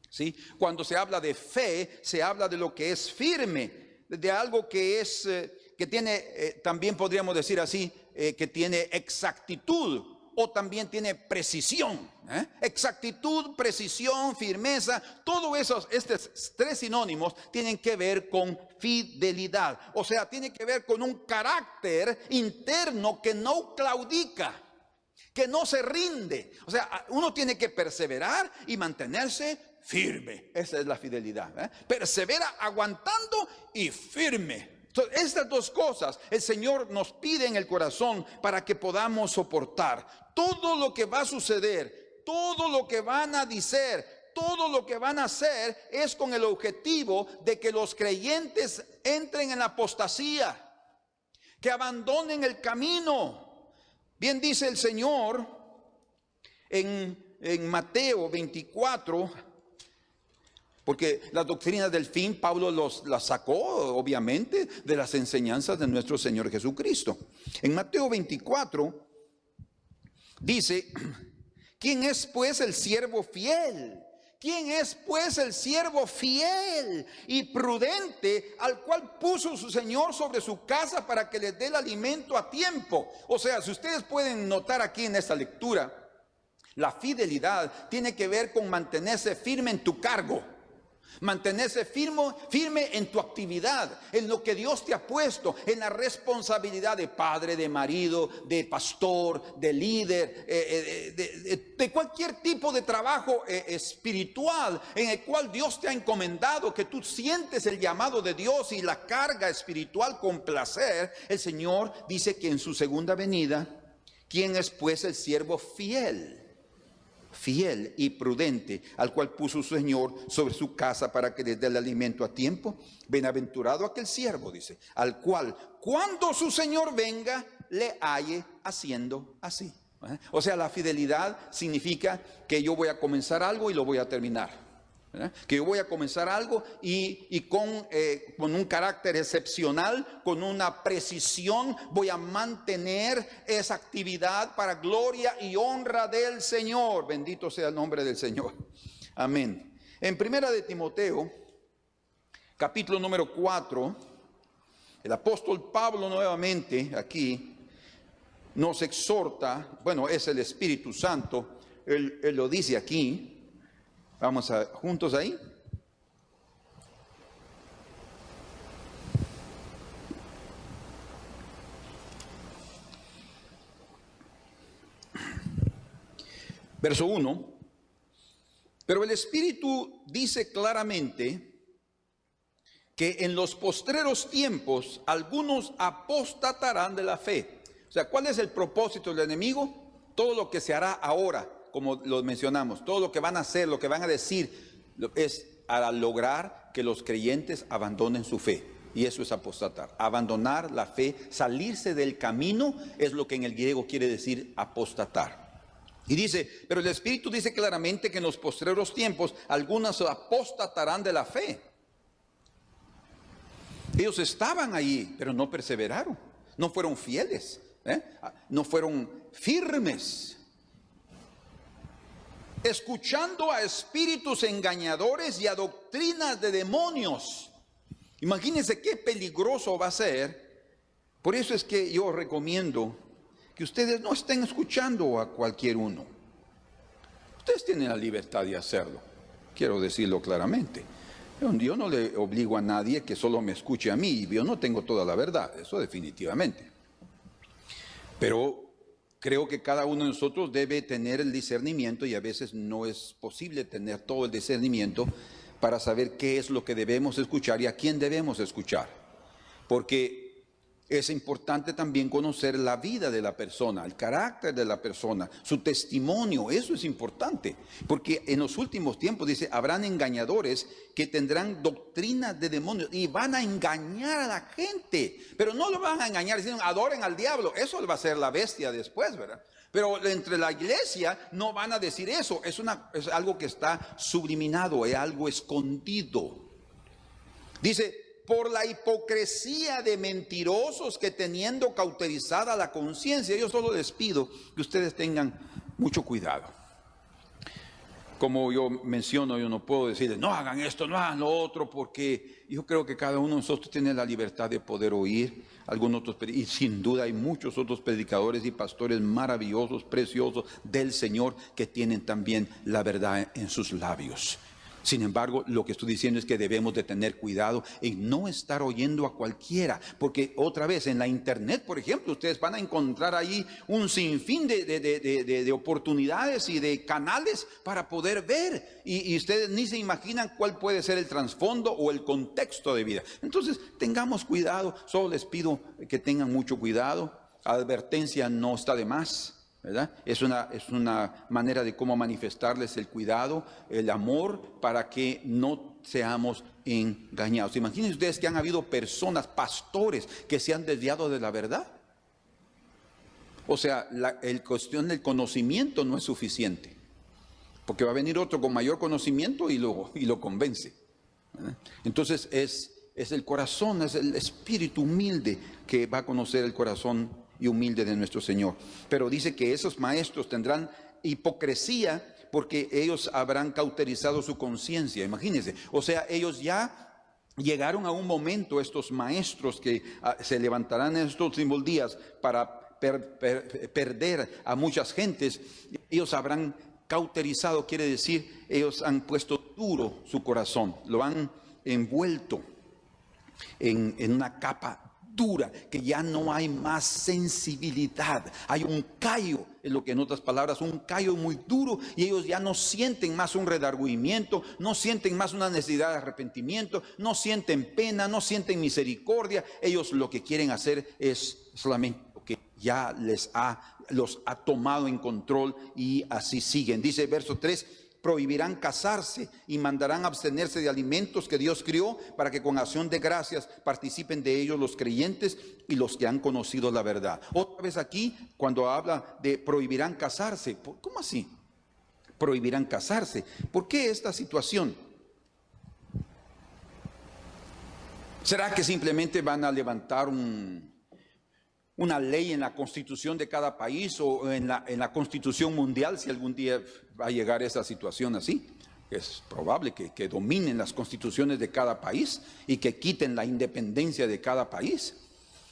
¿Sí? Cuando se habla de fe, se habla de lo que es firme, de algo que es, que tiene, también podríamos decir así, que tiene exactitud o también tiene precisión. Exactitud, precisión, firmeza, todos estos tres sinónimos tienen que ver con fidelidad. O sea, tiene que ver con un carácter interno que no claudica, que no se rinde. O sea, uno tiene que perseverar y mantenerse firme. Esa es la fidelidad. Persevera aguantando y firme. Entonces, estas dos cosas el Señor nos pide en el corazón para que podamos soportar todo lo que va a suceder, todo lo que van a decir, todo lo que van a hacer. Es con el objetivo de que los creyentes entren en la apostasía, que abandonen el camino. Bien dice el Señor en Mateo 24, porque la doctrina del fin Pablo la sacó obviamente de las enseñanzas de nuestro Señor Jesucristo. En Mateo 24 dice: ¿quién es pues el siervo fiel? ¿Quién es pues el siervo fiel y prudente al cual puso su Señor sobre su casa para que les dé el alimento a tiempo? O sea, si ustedes pueden notar aquí en esta lectura, la fidelidad tiene que ver con mantenerse firme en tu cargo. Mantenerse firme en tu actividad, en lo que Dios te ha puesto, en la responsabilidad de padre, de marido, de pastor, de líder, de de cualquier tipo de trabajo espiritual en el cual Dios te ha encomendado, que tú sientes el llamado de Dios y la carga espiritual con placer, el Señor dice que en su segunda venida, ¿quién es pues el siervo fiel? Fiel y prudente, al cual puso su Señor sobre su casa para que les dé el alimento a tiempo. Bienaventurado aquel siervo, dice, al cual cuando su Señor venga le halle haciendo así. O sea, la fidelidad significa que yo voy a comenzar algo y lo voy a terminar. Que yo voy a comenzar algo y con un carácter excepcional, con una precisión, voy a mantener esa actividad para gloria y honra del Señor. Bendito sea el nombre del Señor. Amén. En primera de Timoteo, capítulo número 4, el apóstol Pablo nuevamente aquí nos exhorta, bueno, es el Espíritu Santo, él lo dice aquí. Vamos juntos ahí. Verso 1. Pero el Espíritu dice claramente que en los postreros tiempos algunos apostatarán de la fe. O sea, ¿cuál es el propósito del enemigo? Todo lo que se hará ahora, como lo mencionamos, todo lo que van a hacer, lo que van a decir, es para lograr que los creyentes abandonen su fe. Y eso es apostatar. Abandonar la fe, salirse del camino, es lo que en el griego quiere decir apostatar. Y dice, pero el Espíritu dice claramente que en los postreros tiempos algunos apostatarán de la fe. Ellos estaban ahí, pero no perseveraron, no fueron fieles, no fueron firmes. Escuchando a espíritus engañadores y a doctrinas de demonios. Imagínense qué peligroso va a ser. Por eso es que yo recomiendo que ustedes no estén escuchando a cualquier uno. Ustedes tienen la libertad de hacerlo, quiero decirlo claramente. Yo no le obligo a nadie que solo me escuche a mí. Yo no tengo toda la verdad, eso definitivamente. Pero creo que cada uno de nosotros debe tener el discernimiento, y a veces no es posible tener todo el discernimiento para saber qué es lo que debemos escuchar y a quién debemos escuchar. Porque es importante también conocer la vida de la persona, el carácter de la persona, su testimonio. Eso es importante, porque en los últimos tiempos dice, habrán engañadores que tendrán doctrinas de demonios y van a engañar a la gente, pero no lo van a engañar diciendo adoren al diablo. Eso va a ser la bestia después, ¿verdad? Pero entre la iglesia no van a decir eso. Es algo que está subliminado, es algo escondido. Dice, por la hipocresía de mentirosos que teniendo cauterizada la conciencia. Yo solo les pido que ustedes tengan mucho cuidado. Como yo menciono, yo no puedo decirles, no hagan esto, no hagan lo otro, porque yo creo que cada uno de nosotros tiene la libertad de poder oír algunos otros, y sin duda hay muchos otros predicadores y pastores maravillosos, preciosos del Señor, que tienen también la verdad en sus labios. Sin embargo, lo que estoy diciendo es que debemos de tener cuidado en no estar oyendo a cualquiera, porque otra vez en la internet, por ejemplo, ustedes van a encontrar ahí un sinfín de oportunidades y de canales para poder ver, y ustedes ni se imaginan cuál puede ser el trasfondo o el contexto de vida. Entonces, tengamos cuidado. Solo les pido que tengan mucho cuidado. Advertencia no está de más, ¿verdad? Es una manera de cómo manifestarles el cuidado, el amor, para que no seamos engañados. Imagínense ustedes que han habido personas, pastores, que se han desviado de la verdad. O sea, el cuestión del conocimiento no es suficiente, porque va a venir otro con mayor conocimiento y lo convence, ¿verdad? Entonces es el corazón, es el espíritu humilde que va a conocer el corazón y humilde de nuestro Señor. Pero dice que esos maestros tendrán hipocresía porque ellos habrán cauterizado su conciencia. Imagínense, o sea, ellos ya llegaron a un momento, estos maestros que se levantarán en estos últimos días para perder a muchas gentes. Ellos habrán cauterizado, quiere decir, ellos han puesto duro su corazón, lo han envuelto en una capa dura, que ya no hay más sensibilidad. Hay un callo, es lo que en otras palabras, un callo muy duro, y ellos ya no sienten más un redargüimiento, no sienten más una necesidad de arrepentimiento, no sienten pena, no sienten misericordia. Ellos lo que quieren hacer es solamente lo que ya los ha tomado en control, y así siguen. Dice verso 3: prohibirán casarse y mandarán abstenerse de alimentos que Dios crió, para que con acción de gracias participen de ellos los creyentes y los que han conocido la verdad. Otra vez aquí, cuando habla de prohibirán casarse, ¿cómo así? Prohibirán casarse. ¿Por qué esta situación? ¿Será que simplemente van a levantar una ley en la constitución de cada país, o en la constitución mundial, si algún día va a llegar esa situación así? Es probable que dominen las constituciones de cada país y que quiten la independencia de cada país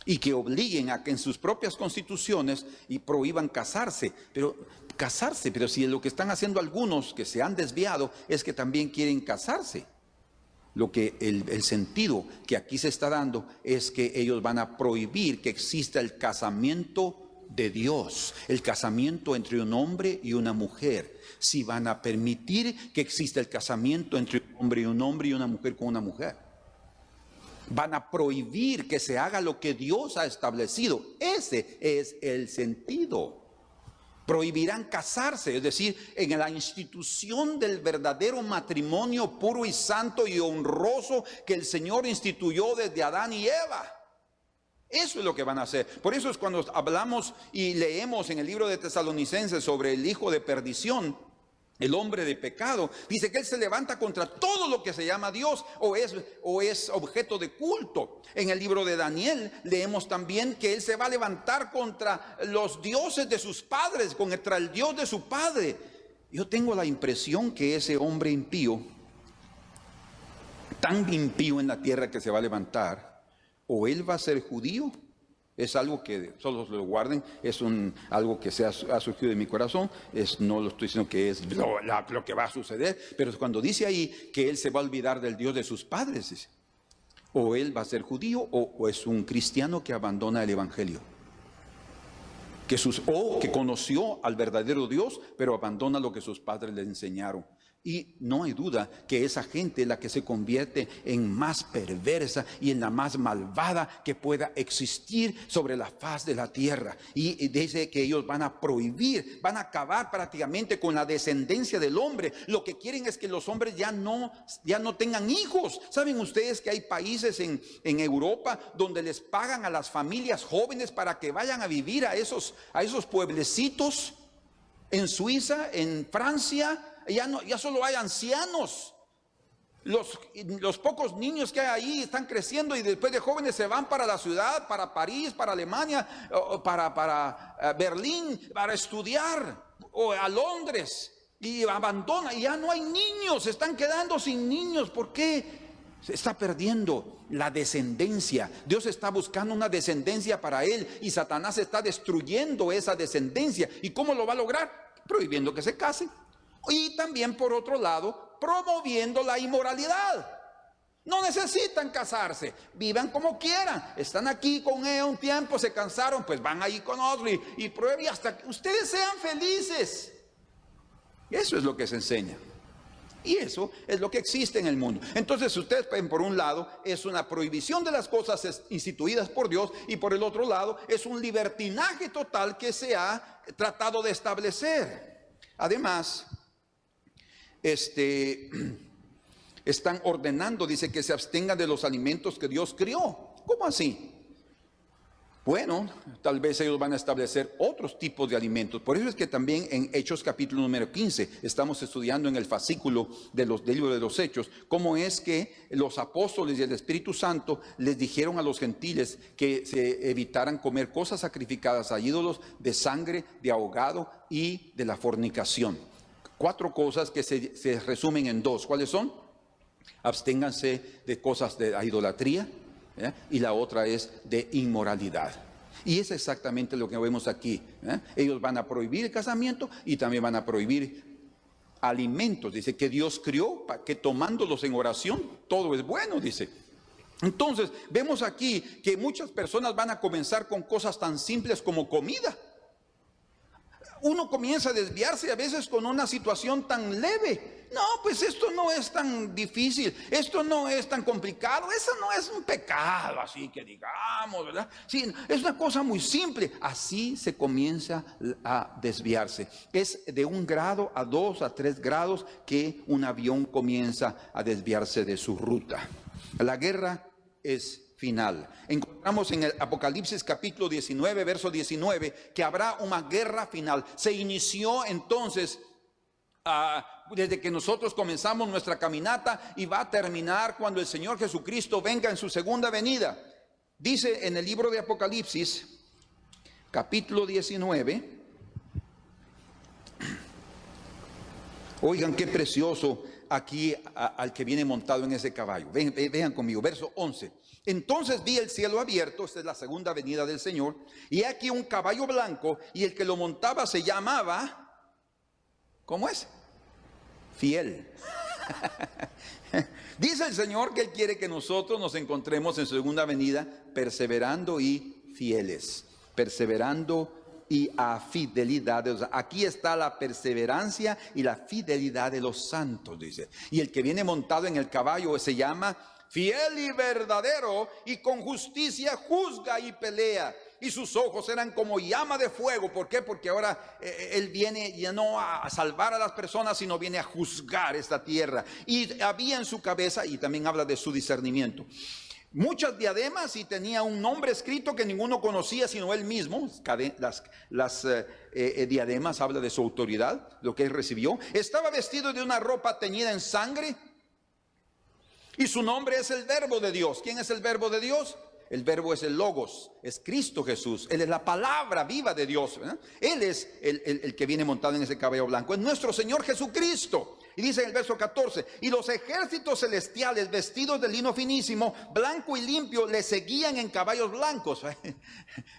y que obliguen a que en sus propias constituciones y prohíban casarse. Pero si lo que están haciendo algunos que se han desviado es que también quieren casarse. Lo que el sentido que aquí se está dando es que ellos van a prohibir que exista el casamiento de Dios, el casamiento entre un hombre y una mujer. Si van a permitir que exista el casamiento entre un hombre y una mujer con una mujer, van a prohibir que se haga lo que Dios ha establecido. Ese es el sentido. Prohibirán casarse, es decir, en la institución del verdadero matrimonio puro y santo y honroso que el Señor instituyó desde Adán y Eva. Eso es lo que van a hacer. Por eso es cuando hablamos y leemos en el libro de Tesalonicenses sobre el hijo de perdición, el hombre de pecado, dice que él se levanta contra todo lo que se llama Dios o es objeto de culto. En el libro de Daniel leemos también que él se va a levantar contra los dioses de sus padres, contra el Dios de su padre. Yo tengo la impresión que ese hombre impío, tan impío en la tierra que se va a levantar, o él va a ser judío. Es algo que solo lo guarden, es algo que ha surgido de mi corazón. No lo estoy diciendo que es lo que va a suceder, pero cuando dice ahí que él se va a olvidar del Dios de sus padres, dice, o él va a ser judío o es un cristiano que abandona el evangelio, que conoció al verdadero Dios, pero abandona lo que sus padres le enseñaron. Y no hay duda que esa gente es la que se convierte en más perversa y en la más malvada que pueda existir sobre la faz de la tierra. Y dice que ellos van a prohibir, van a acabar prácticamente con la descendencia del hombre. Lo que quieren es que los hombres ya no tengan hijos. ¿Saben ustedes que hay países en Europa donde les pagan a las familias jóvenes para que vayan a vivir a esos pueblecitos? En Suiza, en Francia, ya solo hay ancianos. Los pocos niños que hay ahí están creciendo y después de jóvenes se van para la ciudad, para París, para Alemania, para Berlín, para estudiar, o a Londres, y abandonan, y ya no hay niños, se están quedando sin niños. ¿Por qué? Se está perdiendo la descendencia. Dios está buscando una descendencia para él, y Satanás está destruyendo esa descendencia. ¿Y cómo lo va a lograr? Prohibiendo que se casen. Y también, por otro lado, promoviendo la inmoralidad. No necesitan casarse, vivan como quieran. Están aquí con él un tiempo, se cansaron, pues van ahí con otro y prueben hasta que ustedes sean felices. Eso es lo que se enseña. Y eso es lo que existe en el mundo. Entonces ustedes ven, por un lado es una prohibición de las cosas instituidas por Dios, y por el otro lado es un libertinaje total que se ha tratado de establecer. Además, están ordenando, dice, que se abstengan de los alimentos que Dios crió. ¿Cómo así? Bueno, tal vez ellos van a establecer otros tipos de alimentos. Por eso es que también en Hechos capítulo número 15 estamos estudiando en el fascículo del libro de los Hechos cómo es que los apóstoles y el Espíritu Santo les dijeron a los gentiles que se evitaran comer cosas sacrificadas a ídolos, de sangre, de ahogado y de la fornicación. 4 cosas que se resumen en 2. ¿Cuáles son? Absténganse de cosas de idolatría, y la otra es de inmoralidad. Y es exactamente lo que vemos aquí. Ellos van a prohibir el casamiento y también van a prohibir alimentos. Dice que Dios crió, que tomándolos en oración todo es bueno, dice. Entonces, vemos aquí que muchas personas van a comenzar con cosas tan simples como comida. Uno comienza a desviarse a veces con una situación tan leve. No, pues esto no es tan difícil, esto no es tan complicado, eso no es un pecado, así que digamos, ¿verdad? Sí, es una cosa muy simple. Así se comienza a desviarse. Es de 1 grado a 2 a 3 grados que un avión comienza a desviarse de su ruta. La guerra es final. Encontramos en el Apocalipsis capítulo 19, verso 19, que habrá una guerra final. Se inició entonces desde que nosotros comenzamos nuestra caminata y va a terminar cuando el Señor Jesucristo venga en su segunda venida. Dice en el libro de Apocalipsis, capítulo 19, oigan qué precioso aquí al que viene montado en ese caballo. Vean conmigo, verso 11. Entonces vi el cielo abierto, esta es la segunda venida del Señor, y aquí un caballo blanco, y el que lo montaba se llamaba, ¿cómo es? Fiel. Dice el Señor que Él quiere que nosotros nos encontremos en su segunda venida perseverando y fieles, perseverando y a fidelidad. O sea, aquí está la perseverancia y la fidelidad de los santos, dice. Y el que viene montado en el caballo se llama fiel y verdadero, y con justicia juzga y pelea. Y sus ojos eran como llama de fuego. ¿Por qué? Porque ahora Él viene ya no a salvar a las personas, sino viene a juzgar esta tierra. Y había en su cabeza, y también habla de su discernimiento, muchas diademas, y tenía un nombre escrito que ninguno conocía sino Él mismo. Las diademas habla de su autoridad, lo que Él recibió. Estaba vestido de una ropa teñida en sangre, y su nombre es el Verbo de Dios. ¿Quién es el Verbo de Dios? El Verbo es el Logos, es Cristo Jesús. Él es la palabra viva de Dios, ¿verdad? Él es el que viene montado en ese caballo blanco. Es nuestro Señor Jesucristo. Y dice en el verso 14, y los ejércitos celestiales vestidos de lino finísimo, blanco y limpio, le seguían en caballos blancos.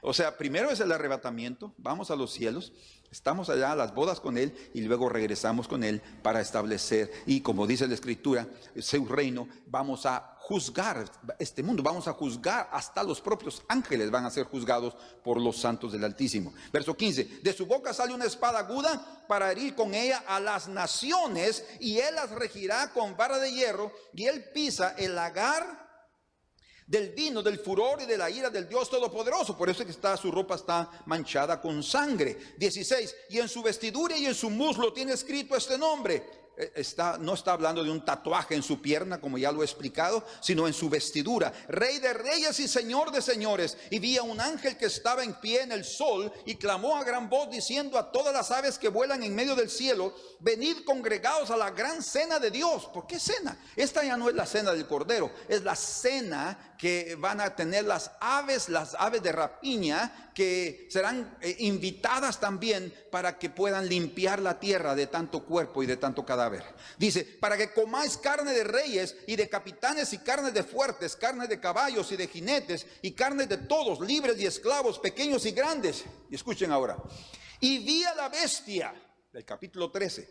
O sea, primero es el arrebatamiento, vamos a los cielos, estamos allá a las bodas con Él, y luego regresamos con Él para establecer, y como dice la Escritura, su reino. Vamos a juzgar este mundo, vamos a juzgar, hasta los propios ángeles van a ser juzgados por los santos del Altísimo. Verso 15, de su boca sale una espada aguda para herir con ella a las naciones, y Él las regirá con vara de hierro, y Él pisa el lagar del vino, del furor y de la ira del Dios Todopoderoso. Por eso es que su ropa está manchada con sangre. 16, y en su vestidura y en su muslo tiene escrito este nombre. No está hablando de un tatuaje en su pierna, como ya lo he explicado, sino en su vestidura: Rey de reyes y Señor de señores. Y vi a un ángel que estaba en pie en el sol, y clamó a gran voz diciendo a todas las aves que vuelan en medio del cielo: venid congregados a la gran cena de Dios. ¿Por qué cena? Esta ya no es la cena del Cordero, es la cena que van a tener las aves de rapiña, que serán invitadas también para que puedan limpiar la tierra de tanto cuerpo y de tanto cadáver. Dice: para que comáis carne de reyes y de capitanes, y carne de fuertes, carne de caballos y de jinetes, y carne de todos, libres y esclavos, pequeños y grandes. Y escuchen ahora: y vi a la bestia, del capítulo 13,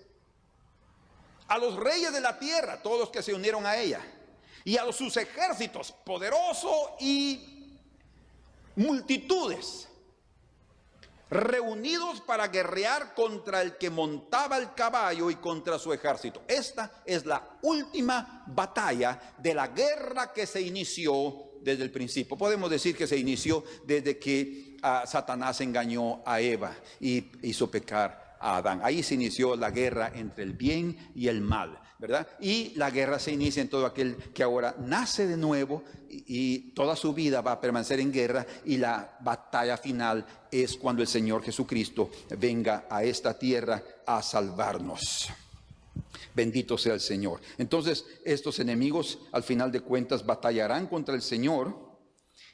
a los reyes de la tierra, todos los que se unieron a ella, y a sus ejércitos, poderoso y multitudes, reunidos para guerrear contra el que montaba el caballo y contra su ejército. Esta es la última batalla de la guerra que se inició desde el principio. Podemos decir que se inició desde que Satanás engañó a Eva y hizo pecar a Adán. Ahí se inició la guerra entre el bien y el mal, ¿verdad? Y la guerra se inicia en todo aquel que ahora nace de nuevo, y toda su vida va a permanecer en guerra, y la batalla final es cuando el Señor Jesucristo venga a esta tierra a salvarnos. Bendito sea el Señor. Entonces, estos enemigos al final de cuentas batallarán contra el Señor,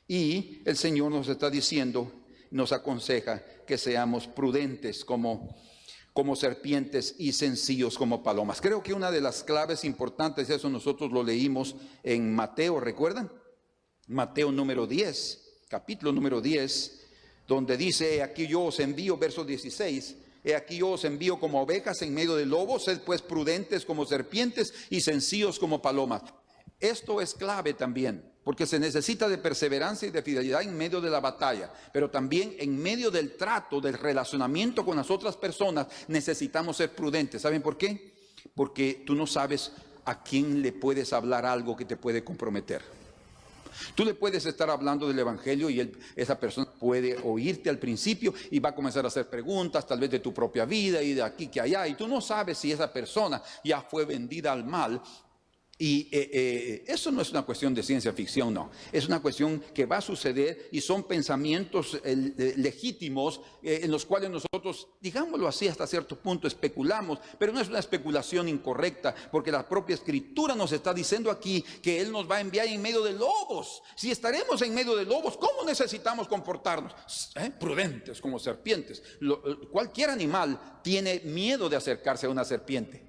y el Señor nos está diciendo, nos aconseja que seamos prudentes como serpientes y sencillos como palomas. Creo que una de las claves importantes, eso nosotros lo leímos en Mateo, ¿recuerdan? Mateo número 10, capítulo número 10, donde dice: he aquí yo os envío, verso 16, he aquí yo os envío como ovejas en medio de lobos, sed pues prudentes como serpientes y sencillos como palomas. Esto es clave también, porque se necesita de perseverancia y de fidelidad en medio de la batalla, pero también en medio del trato, del relacionamiento con las otras personas, necesitamos ser prudentes. ¿Saben por qué? Porque tú no sabes a quién le puedes hablar algo que te puede comprometer. Tú le puedes estar hablando del evangelio y esa persona puede oírte al principio y va a comenzar a hacer preguntas, tal vez de tu propia vida y de aquí que allá, y tú no sabes si esa persona ya fue vendida al mal. Y eso no es una cuestión de ciencia ficción, no. Es una cuestión que va a suceder y son pensamientos legítimos en los cuales nosotros, digámoslo así, hasta cierto punto especulamos, pero no es una especulación incorrecta, porque la propia Escritura nos está diciendo aquí que Él nos va a enviar en medio de lobos. Si estaremos en medio de lobos, ¿cómo necesitamos comportarnos? Prudentes como serpientes. Cualquier animal tiene miedo de acercarse a una serpiente.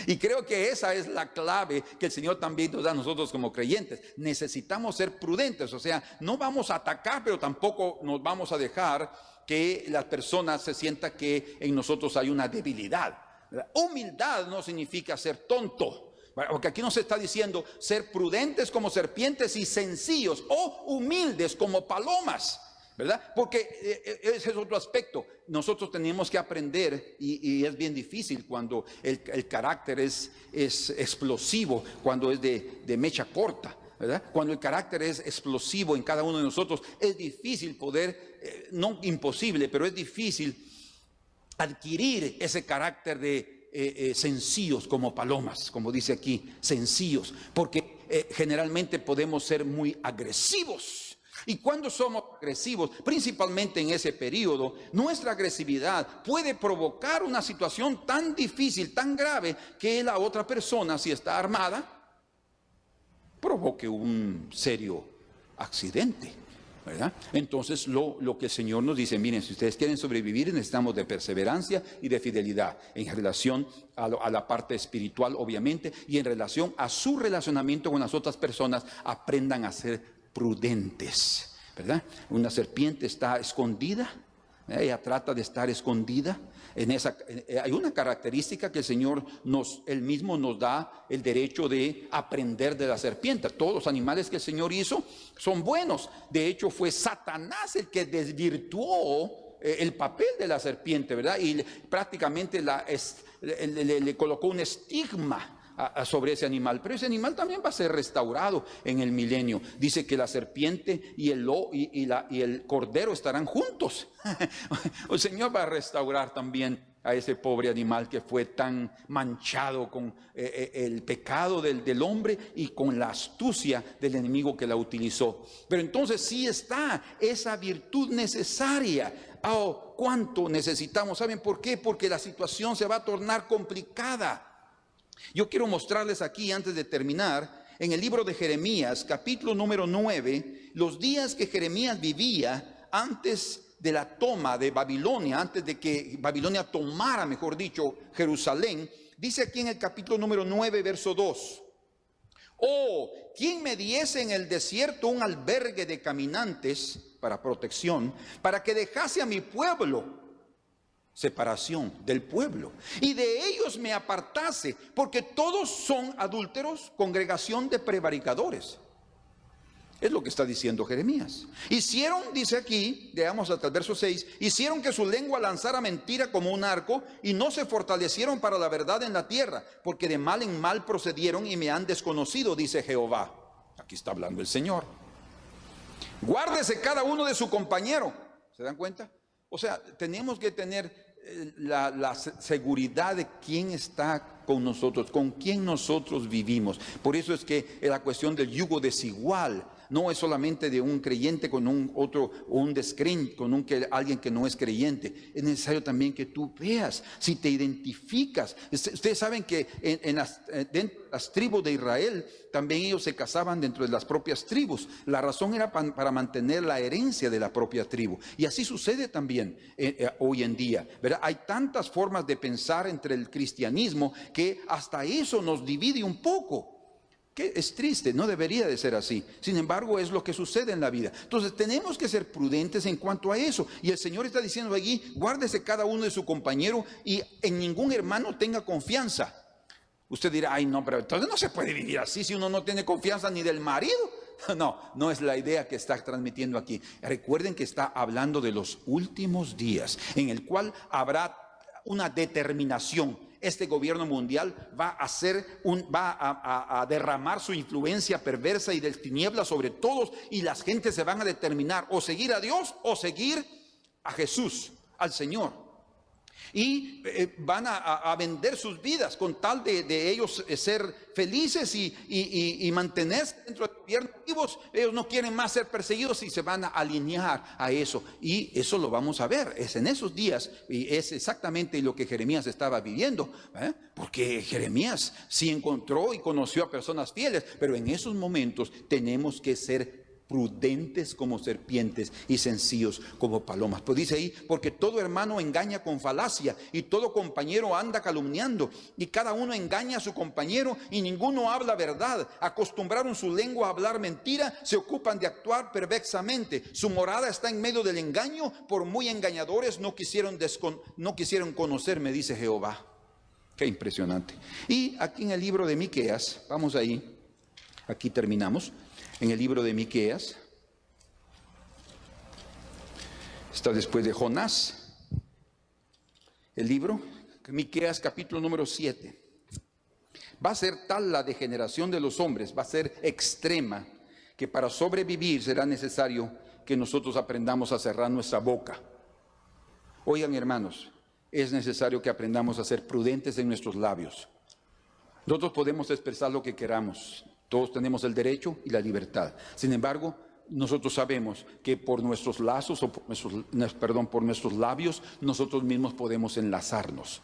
Y creo que esa es la clave que el Señor también nos da a nosotros como creyentes. Necesitamos ser prudentes, o sea, no vamos a atacar, pero tampoco nos vamos a dejar que las personas se sientan que en nosotros hay una debilidad. Humildad no significa ser tonto, porque aquí nos está diciendo ser prudentes como serpientes y sencillos o humildes como palomas, ¿verdad? Porque ese es otro aspecto. Nosotros tenemos que aprender, y es bien difícil cuando el carácter es explosivo, cuando es de mecha corta, ¿verdad? Cuando el carácter es explosivo en cada uno de nosotros, es difícil poder, no imposible, pero es difícil adquirir ese carácter de sencillos como palomas, como dice aquí, sencillos, porque generalmente podemos ser muy agresivos. Y cuando somos agresivos, principalmente en ese periodo, nuestra agresividad puede provocar una situación tan difícil, tan grave, que la otra persona, si está armada, provoque un serio accidente, ¿verdad? Entonces lo que el Señor nos dice, miren, si ustedes quieren sobrevivir, necesitamos de perseverancia y de fidelidad en relación a la parte espiritual, obviamente, y en relación a su relacionamiento con las otras personas. Aprendan a ser prudentes, ¿verdad? Una serpiente está escondida, ella trata de estar escondida. Hay una característica que el Señor Él mismo nos da el derecho de aprender de la serpiente. Todos los animales que el Señor hizo son buenos. De hecho, fue Satanás el que desvirtuó el papel de la serpiente, ¿verdad? Y prácticamente le colocó un estigma sobre ese animal, pero ese animal también va a ser restaurado en el milenio. Dice que la serpiente y el cordero estarán juntos. El Señor va a restaurar también a ese pobre animal que fue tan manchado con el pecado del hombre y con la astucia del enemigo que la utilizó. Pero entonces sí está esa virtud necesaria. Oh, cuánto necesitamos. ¿Saben por qué? Porque la situación se va a tornar complicada. Yo quiero mostrarles aquí, antes de terminar, en el libro de Jeremías, capítulo número 9, los días que Jeremías vivía antes de la toma de Babilonia, antes de que Babilonia tomara, mejor dicho, Jerusalén. Dice aquí en el capítulo número 9, verso 2: Oh, ¿quién me diese en el desierto un albergue de caminantes para protección, para que dejase a mi pueblo? Separación del pueblo, y de ellos me apartase, porque todos son adúlteros, congregación de prevaricadores. Es lo que está diciendo Jeremías. Hicieron, dice aquí, veamos hasta el verso 6, hicieron que su lengua lanzara mentira como un arco, y no se fortalecieron para la verdad en la tierra, porque de mal en mal procedieron y me han desconocido, dice Jehová. Aquí está hablando el Señor. Guárdese cada uno de su compañero. ¿Se dan cuenta? O sea, tenemos que tener la seguridad de quién está con nosotros, con quién nosotros vivimos. Por eso es que la cuestión del yugo desigual no es solamente de un creyente con un otro, o un descreyente, con alguien que no es creyente. Es necesario también que tú veas si te identificas. Ustedes saben que dentro de las tribus de Israel, también ellos se casaban dentro de las propias tribus. La razón era para mantener la herencia de la propia tribu. Y así sucede también hoy en día, ¿verdad? Hay tantas formas de pensar entre el cristianismo que hasta eso nos divide un poco. Que es triste, no debería de ser así. Sin embargo, es lo que sucede en la vida. Entonces tenemos que ser prudentes en cuanto a eso. Y el Señor está diciendo allí: guárdese cada uno de su compañero y en ningún hermano tenga confianza. Usted dirá: ay no, pero entonces no se puede vivir así si uno no tiene confianza ni del marido. No es la idea que está transmitiendo aquí. Recuerden que está hablando de los últimos días, en el cual habrá una determinación. Este gobierno mundial va a derramar su influencia perversa y de tinieblas sobre todos, y las gentes se van a determinar o seguir a Dios o seguir a Jesús, al Señor. Y van a vender sus vidas con tal de ellos ser felices y mantenerse dentro del gobierno vivos. Ellos no quieren más ser perseguidos y se van a alinear a eso. Y eso lo vamos a ver, es en esos días, y es exactamente lo que Jeremías estaba viviendo, porque Jeremías sí encontró y conoció a personas fieles, pero en esos momentos tenemos que ser prudentes como serpientes y sencillos como palomas. Pues dice ahí, porque todo hermano engaña con falacia y todo compañero anda calumniando, y cada uno engaña a su compañero y ninguno habla verdad. Acostumbraron su lengua a hablar mentira, se ocupan de actuar perversamente. Su morada está en medio del engaño, por muy engañadores no quisieron conocerme, dice Jehová. Qué impresionante. Y aquí en el libro de Miqueas, vamos ahí, aquí terminamos. En el libro de Miqueas, está después de Jonás, el libro, Miqueas capítulo número 7. Va a ser tal la degeneración de los hombres, va a ser extrema, que para sobrevivir será necesario que nosotros aprendamos a cerrar nuestra boca. Oigan, hermanos, es necesario que aprendamos a ser prudentes en nuestros labios. Nosotros podemos expresar lo que queramos. Todos tenemos el derecho y la libertad. Sin embargo, nosotros sabemos que por nuestros lazos, o por nuestros labios, nosotros mismos podemos enlazarnos.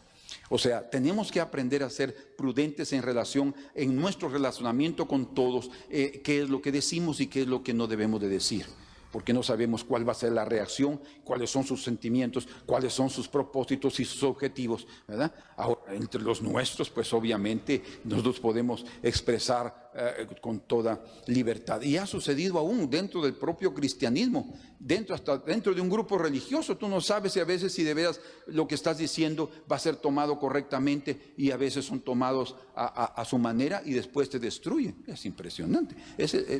O sea, tenemos que aprender a ser prudentes en nuestro relacionamiento con todos, qué es lo que decimos y qué es lo que no debemos de decir. Porque no sabemos cuál va a ser la reacción, cuáles son sus sentimientos, cuáles son sus propósitos y sus objetivos, ¿verdad? Ahora, entre los nuestros, pues obviamente nosotros podemos expresar con toda libertad. Y ha sucedido aún dentro del propio cristianismo, hasta dentro de un grupo religioso. Tú no sabes si a veces, si de veras lo que estás diciendo va a ser tomado correctamente, y a veces son tomados a su manera y después te destruyen. Es impresionante.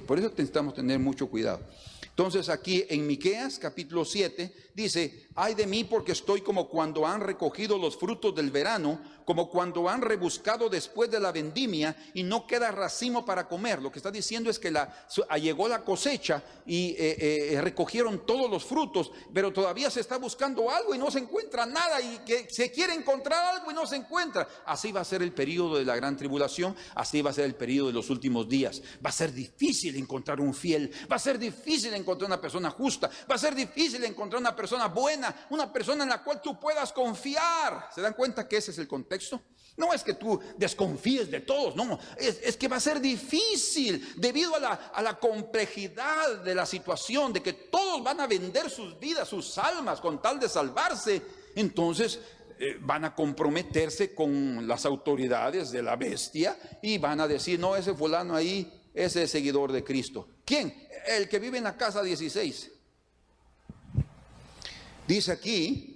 Por eso necesitamos tener mucho cuidado. Entonces aquí en Miqueas capítulo 7 dice: ay de mí, porque estoy como cuando han recogido los frutos del verano, como cuando han rebuscado después de la vendimia y no queda racimo para comer. Lo que está diciendo es que llegó la cosecha y recogieron todos los frutos, pero todavía se está buscando algo y no se encuentra nada, y que se quiere encontrar algo y no se encuentra. Así va a ser el periodo de la gran tribulación, así va a ser el periodo de los últimos días. Va a ser difícil encontrar un fiel, va a ser difícil encontrar una persona justa, va a ser difícil encontrar una persona buena, una persona en la cual tú puedas confiar. ¿Se dan cuenta que ese es el contexto? No es que tú desconfíes de todos, no, es que va a ser difícil debido a la complejidad de la situación, de que todos van a vender sus vidas, sus almas con tal de salvarse. Entonces van a comprometerse con las autoridades de la bestia y van a decir: no, ese fulano ahí, ese es seguidor de Cristo. ¿Quién? El que vive en la casa 16. Dice aquí: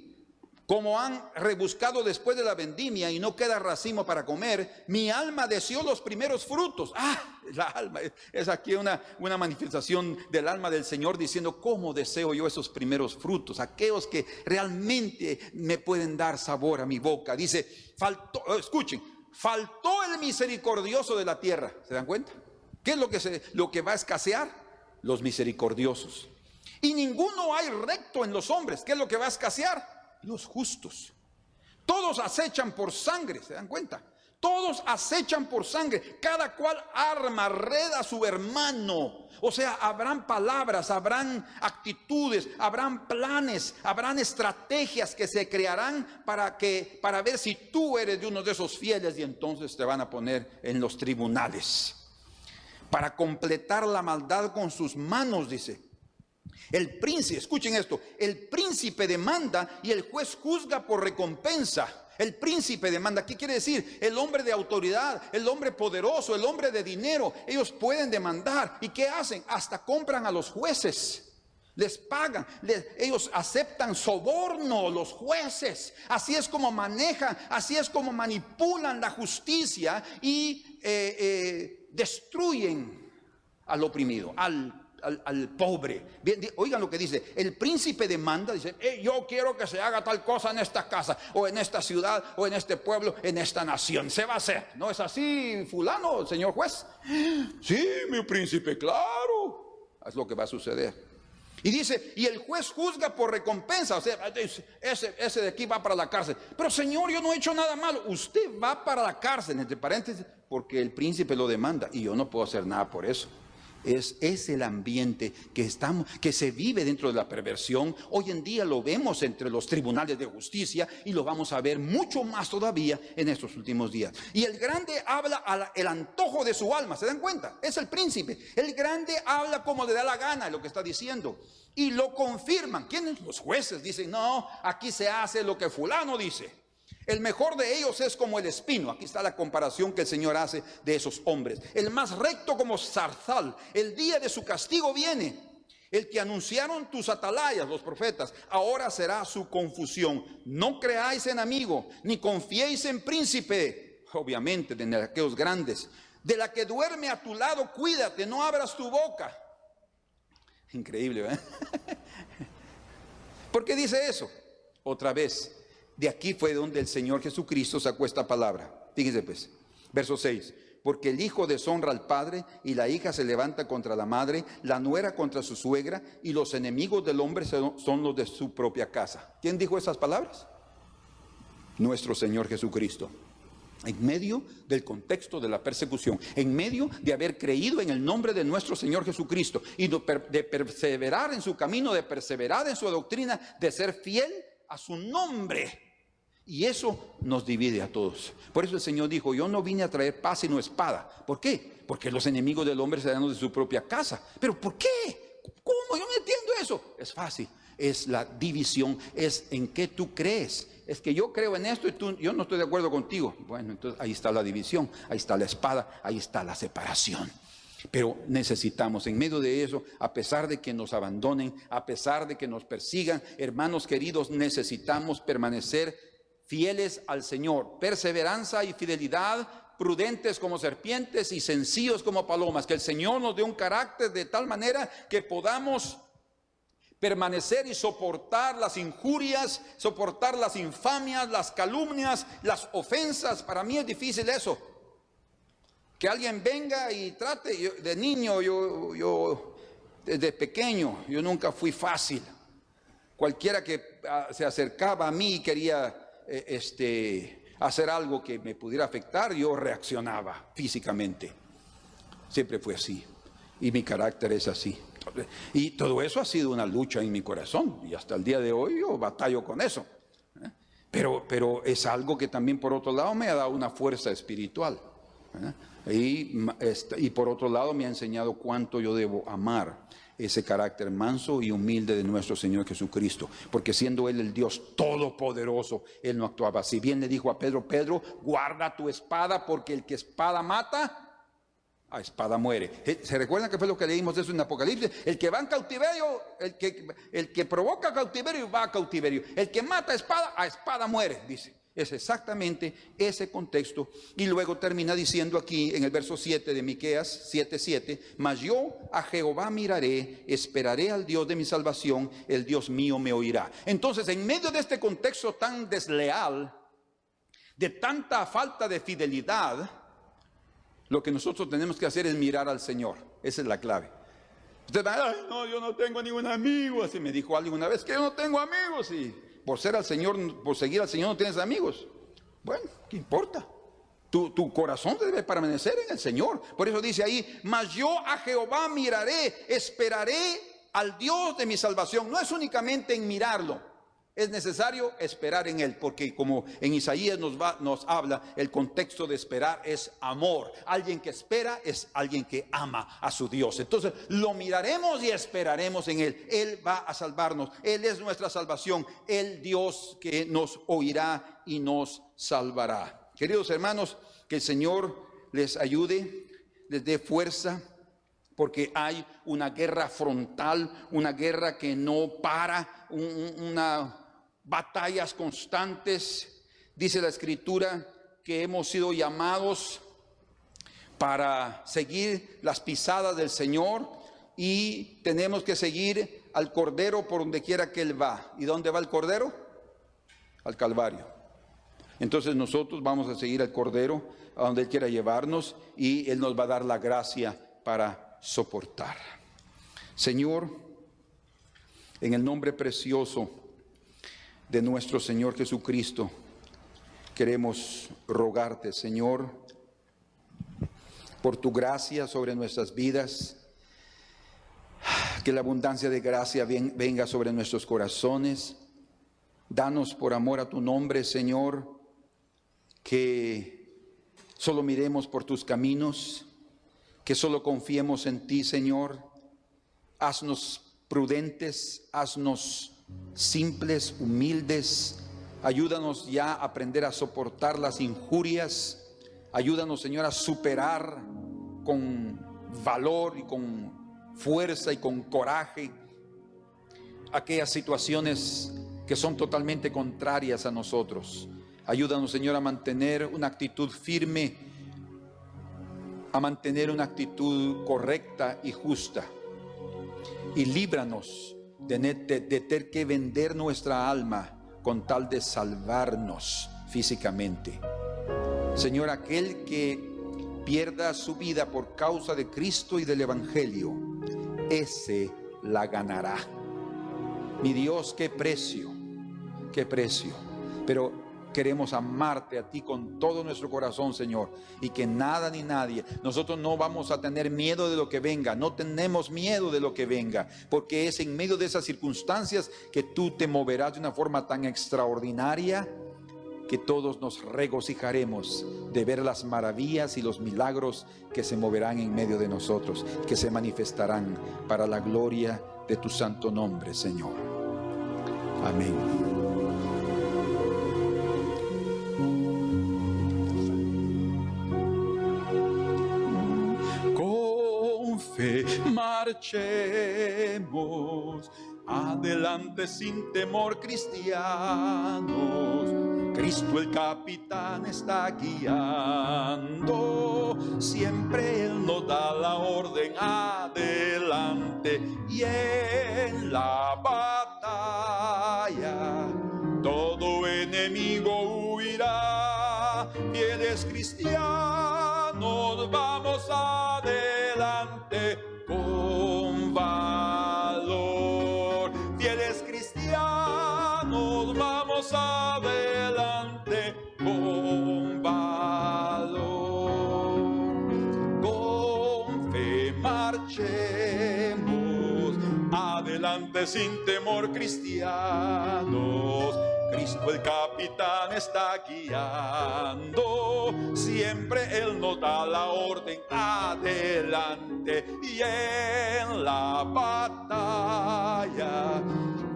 como han rebuscado después de la vendimia y no queda racimo para comer, mi alma deseó los primeros frutos. La alma es aquí una manifestación del alma del Señor diciendo: ¿cómo deseo yo esos primeros frutos? Aquellos que realmente me pueden dar sabor a mi boca. Dice: escuchen, faltó el misericordioso de la tierra. ¿Se dan cuenta? ¿Qué es lo que va a escasear? Los misericordiosos. Y ninguno hay recto en los hombres. ¿Qué es lo que va a escasear? Los justos. Todos acechan por sangre. ¿Se dan cuenta? Todos acechan por sangre. Cada cual arma red a su hermano. O sea, habrán palabras, habrán actitudes, habrán planes, habrán estrategias que se crearán para ver si tú eres de uno de esos fieles, y entonces te van a poner en los tribunales. Para completar la maldad con sus manos, dice. El príncipe, escuchen esto, el príncipe demanda y el juez juzga por recompensa. El príncipe demanda, ¿qué quiere decir? El hombre de autoridad, el hombre poderoso, el hombre de dinero, ellos pueden demandar. ¿Y qué hacen? Hasta compran a los jueces, les pagan, ellos aceptan soborno, los jueces. Así es como manejan, así es como manipulan la justicia y destruyen al oprimido, al pobre. Bien, oigan lo que dice, el príncipe demanda, dice, yo quiero que se haga tal cosa en esta casa, o en esta ciudad, o en este pueblo, en esta nación, se va a hacer. ¿No es así, fulano, señor juez? Sí, mi príncipe, claro, es lo que va a suceder. Y dice, y el juez juzga por recompensa, o sea, ese de aquí va para la cárcel. Pero señor, yo no he hecho nada malo. Usted va para la cárcel, entre paréntesis, porque el príncipe lo demanda y yo no puedo hacer nada por eso. Es el ambiente que se vive dentro de la perversión. Hoy en día lo vemos entre los tribunales de justicia y lo vamos a ver mucho más todavía en estos últimos días. Y el grande habla el antojo de su alma, ¿se dan cuenta? Es el príncipe. El grande habla como le da la gana, es lo que está diciendo. Y lo confirman. ¿Quiénes? Los jueces dicen, no, aquí se hace lo que fulano dice. El mejor de ellos es como el espino. Aquí está la comparación que el Señor hace de esos hombres. El más recto como zarzal. El día de su castigo viene. El que anunciaron tus atalayas, los profetas, ahora será su confusión. No creáis en amigo, ni confiéis en príncipe. Obviamente, de aquellos grandes. De la que duerme a tu lado, cuídate, no abras tu boca. Increíble, ¿eh? ¿Por qué dice eso? Otra vez. De aquí fue donde el Señor Jesucristo sacó esta palabra. Fíjense pues, verso 6. Porque el hijo deshonra al padre y la hija se levanta contra la madre, la nuera contra su suegra y los enemigos del hombre son los de su propia casa. ¿Quién dijo esas palabras? Nuestro Señor Jesucristo. En medio del contexto de la persecución, en medio de haber creído en el nombre de nuestro Señor Jesucristo y de perseverar en su camino, de perseverar en su doctrina, de ser fiel a su nombre. Y eso nos divide a todos. Por eso el Señor dijo, yo no vine a traer paz sino espada. ¿Por qué? Porque los enemigos del hombre serán los de su propia casa. ¿Pero por qué? ¿Cómo? Yo no entiendo eso. Es fácil. Es la división, es en qué tú crees. Es que yo creo en esto y yo no estoy de acuerdo contigo. Bueno, entonces ahí está la división, ahí está la espada, ahí está la separación. Pero necesitamos, en medio de eso, a pesar de que nos abandonen, a pesar de que nos persigan, hermanos queridos, necesitamos permanecer fieles al Señor. Perseverancia y fidelidad, prudentes como serpientes y sencillos como palomas. Que el Señor nos dé un carácter de tal manera que podamos permanecer y soportar las injurias, soportar las infamias, las calumnias, las ofensas. Para mí es difícil eso. Que alguien venga y trate, de niño, yo desde pequeño, yo nunca fui fácil. Cualquiera que se acercaba a mí y quería hacer algo que me pudiera afectar, yo reaccionaba físicamente. Siempre fue así. Y mi carácter es así. Y todo eso ha sido una lucha en mi corazón. Y hasta el día de hoy yo batallo con eso. Pero es algo que también por otro lado me ha dado una fuerza espiritual. Y por otro lado me ha enseñado cuánto yo debo amar ese carácter manso y humilde de nuestro Señor Jesucristo, porque siendo Él el Dios todopoderoso, Él no actuaba así. Bien le dijo a Pedro, Pedro, guarda tu espada, porque el que espada mata, a espada muere. ¿Se recuerdan que fue lo que leímos eso en Apocalipsis? El que va en cautiverio, el que provoca cautiverio, va a cautiverio. El que mata a espada muere, dice. Es exactamente ese contexto. Y luego termina diciendo aquí en el verso 7 de Miqueas 7:7, mas yo a Jehová miraré, esperaré al Dios de mi salvación, el Dios mío me oirá. Entonces, en medio de este contexto tan desleal, de tanta falta de fidelidad, lo que nosotros tenemos que hacer es mirar al Señor. Esa es la clave. Usted va, ay, no, yo no tengo ningún amigo. Así me dijo alguien una vez, que yo no tengo amigos. Y por ser al Señor, por seguir al Señor no tienes amigos. Bueno, ¿qué importa? Tu corazón debe permanecer en el Señor. Por eso dice ahí, mas yo a Jehová miraré, esperaré al Dios de mi salvación. No es únicamente en mirarlo, es necesario esperar en Él, porque como en Isaías nos habla, el contexto de esperar es amor. Alguien que espera es alguien que ama a su Dios. Entonces lo miraremos y esperaremos en Él. Él va a salvarnos, Él es nuestra salvación, el Dios que nos oirá y nos salvará. Queridos hermanos, que el Señor les ayude, les dé fuerza, porque hay una guerra frontal, una guerra que no para, batallas constantes. Dice la Escritura que hemos sido llamados para seguir las pisadas del Señor, y tenemos que seguir al Cordero por donde quiera que Él va. ¿Y dónde va el Cordero? Al Calvario. Entonces nosotros vamos a seguir al Cordero a donde Él quiera llevarnos, y Él nos va a dar la gracia para soportar. Señor, en el nombre precioso de nuestro Señor Jesucristo, queremos rogarte, Señor, por tu gracia sobre nuestras vidas, que la abundancia de gracia venga sobre nuestros corazones. Danos, por amor a tu nombre, Señor, que solo miremos por tus caminos, que solo confiemos en ti, Señor. Haznos prudentes, haznos simples, humildes. Ayúdanos ya a aprender a soportar las injurias. Ayúdanos, Señor, a superar con valor y con fuerza y con coraje aquellas situaciones que son totalmente contrarias a nosotros. Ayúdanos, Señor, a mantener una actitud firme, a mantener una actitud correcta y justa. Y líbranos de tener que vender nuestra alma con tal de salvarnos físicamente. Señor, aquel que pierda su vida por causa de Cristo y del Evangelio, ese la ganará. Mi Dios, qué precio, qué precio. Pero queremos amarte a ti con todo nuestro corazón, Señor, y que nada ni nadie, nosotros no vamos a tener miedo de lo que venga, no tenemos miedo de lo que venga, porque es en medio de esas circunstancias que tú te moverás de una forma tan extraordinaria que todos nos regocijaremos de ver las maravillas y los milagros que se moverán en medio de nosotros, que se manifestarán para la gloria de tu santo nombre, Señor. Amén. Con fe marchemos adelante sin temor, cristianos. Cristo el capitán está guiando, siempre Él nos da la orden adelante, y en la batalla todo enemigo huirá. Fieles cristianos, vamos adelante con valor. Fieles cristianos, vamos adelante con valor. Con fe marchemos adelante sin temor, cristianos. Cristo el capitán está guiando, siempre Él nos da la orden adelante, y en la batalla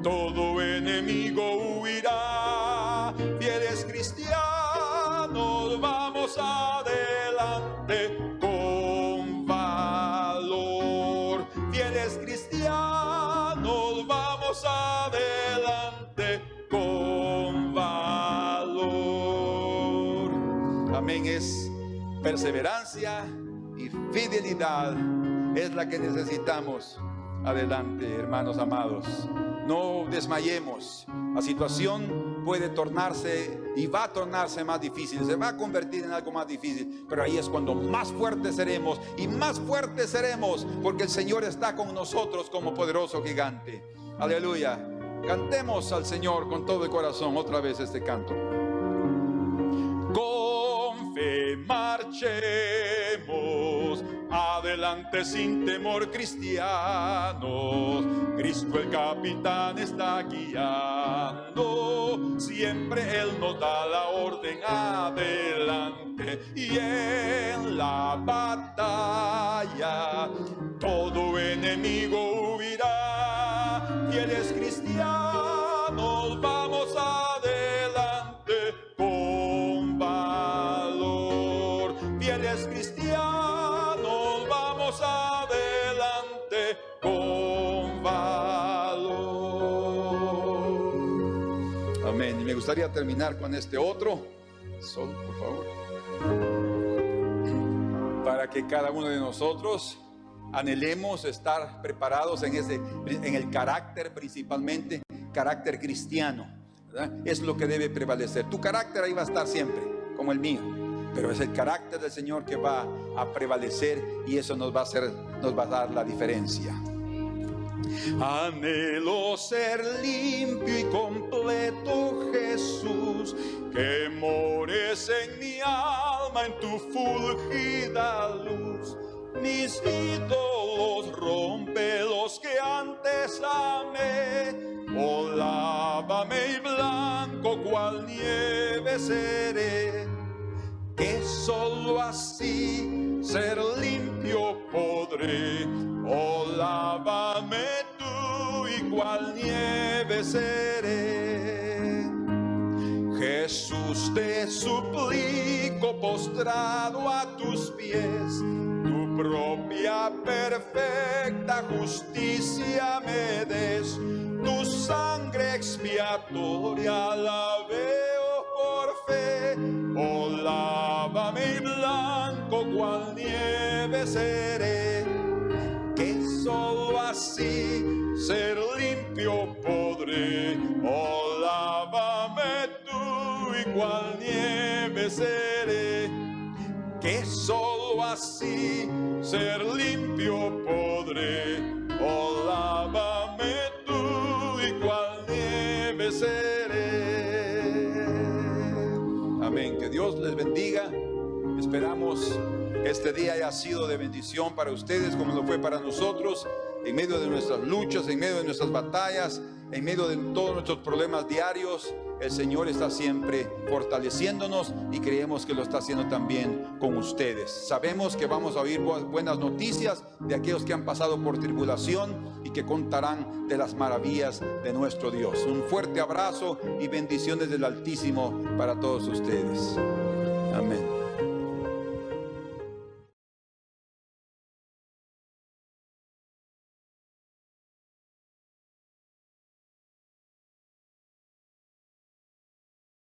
todo enemigo huirá. Fieles cristianos, vamos adelante con valor. Fieles cristianos, vamos adelante con valor. Amén. Es perseverancia y fidelidad es la que necesitamos. Adelante, hermanos amados, no desmayemos. La situación puede tornarse y va a tornarse más difícil, se va a convertir en algo más difícil, pero ahí es cuando más fuertes seremos, y más fuertes seremos porque el Señor está con nosotros como poderoso gigante. Aleluya. Cantemos al Señor con todo el corazón otra vez este canto. Con fe marchemos adelante sin temor, cristianos. Cristo el capitán está guiando, siempre Él nos da la orden adelante, y en la batalla todo enemigo huirá. Fieles cristianos, vamos adelante con valor. Fieles cristianos, vamos adelante con valor. Amén. Y me gustaría terminar con este otro sol, por favor, para para que cada uno de nosotros anhelemos estar preparados en el carácter, principalmente carácter cristiano, ¿verdad? Es lo que debe prevalecer. Tu carácter ahí va a estar siempre, como el mío, pero es el carácter del Señor que va a prevalecer, y eso nos va a dar la diferencia. Anhelo ser limpio y completo, Jesús, que mores en mi alma en tu fulgida luz. Mis ídolos rompe, los que antes amé. Oh, lávame y blanco cual nieve seré, que solo así ser limpio podré. Oh, lávame tú y cual nieve seré. Jesús, te suplico postrado a tus pies, tu propia perfecta justicia me des. Tu sangre expiatoria la veo por fe. Oh, lávame y blanco cual nieve seré, que solo así ser limpio podré. Oh, lávame tú y cual nieve seré, que solo así ser limpio podré. Oh, lávame tú y cual nieve seré. Amén. Que Dios les bendiga. Esperamos que este día haya sido de bendición para ustedes, como lo fue para nosotros, en medio de nuestras luchas, en medio de nuestras batallas, en medio de todos nuestros problemas diarios. El Señor está siempre fortaleciéndonos, y creemos que lo está haciendo también con ustedes. Sabemos que vamos a oír buenas noticias de aquellos que han pasado por tribulación y que contarán de las maravillas de nuestro Dios. Un fuerte abrazo y bendiciones del Altísimo para todos ustedes. Amén.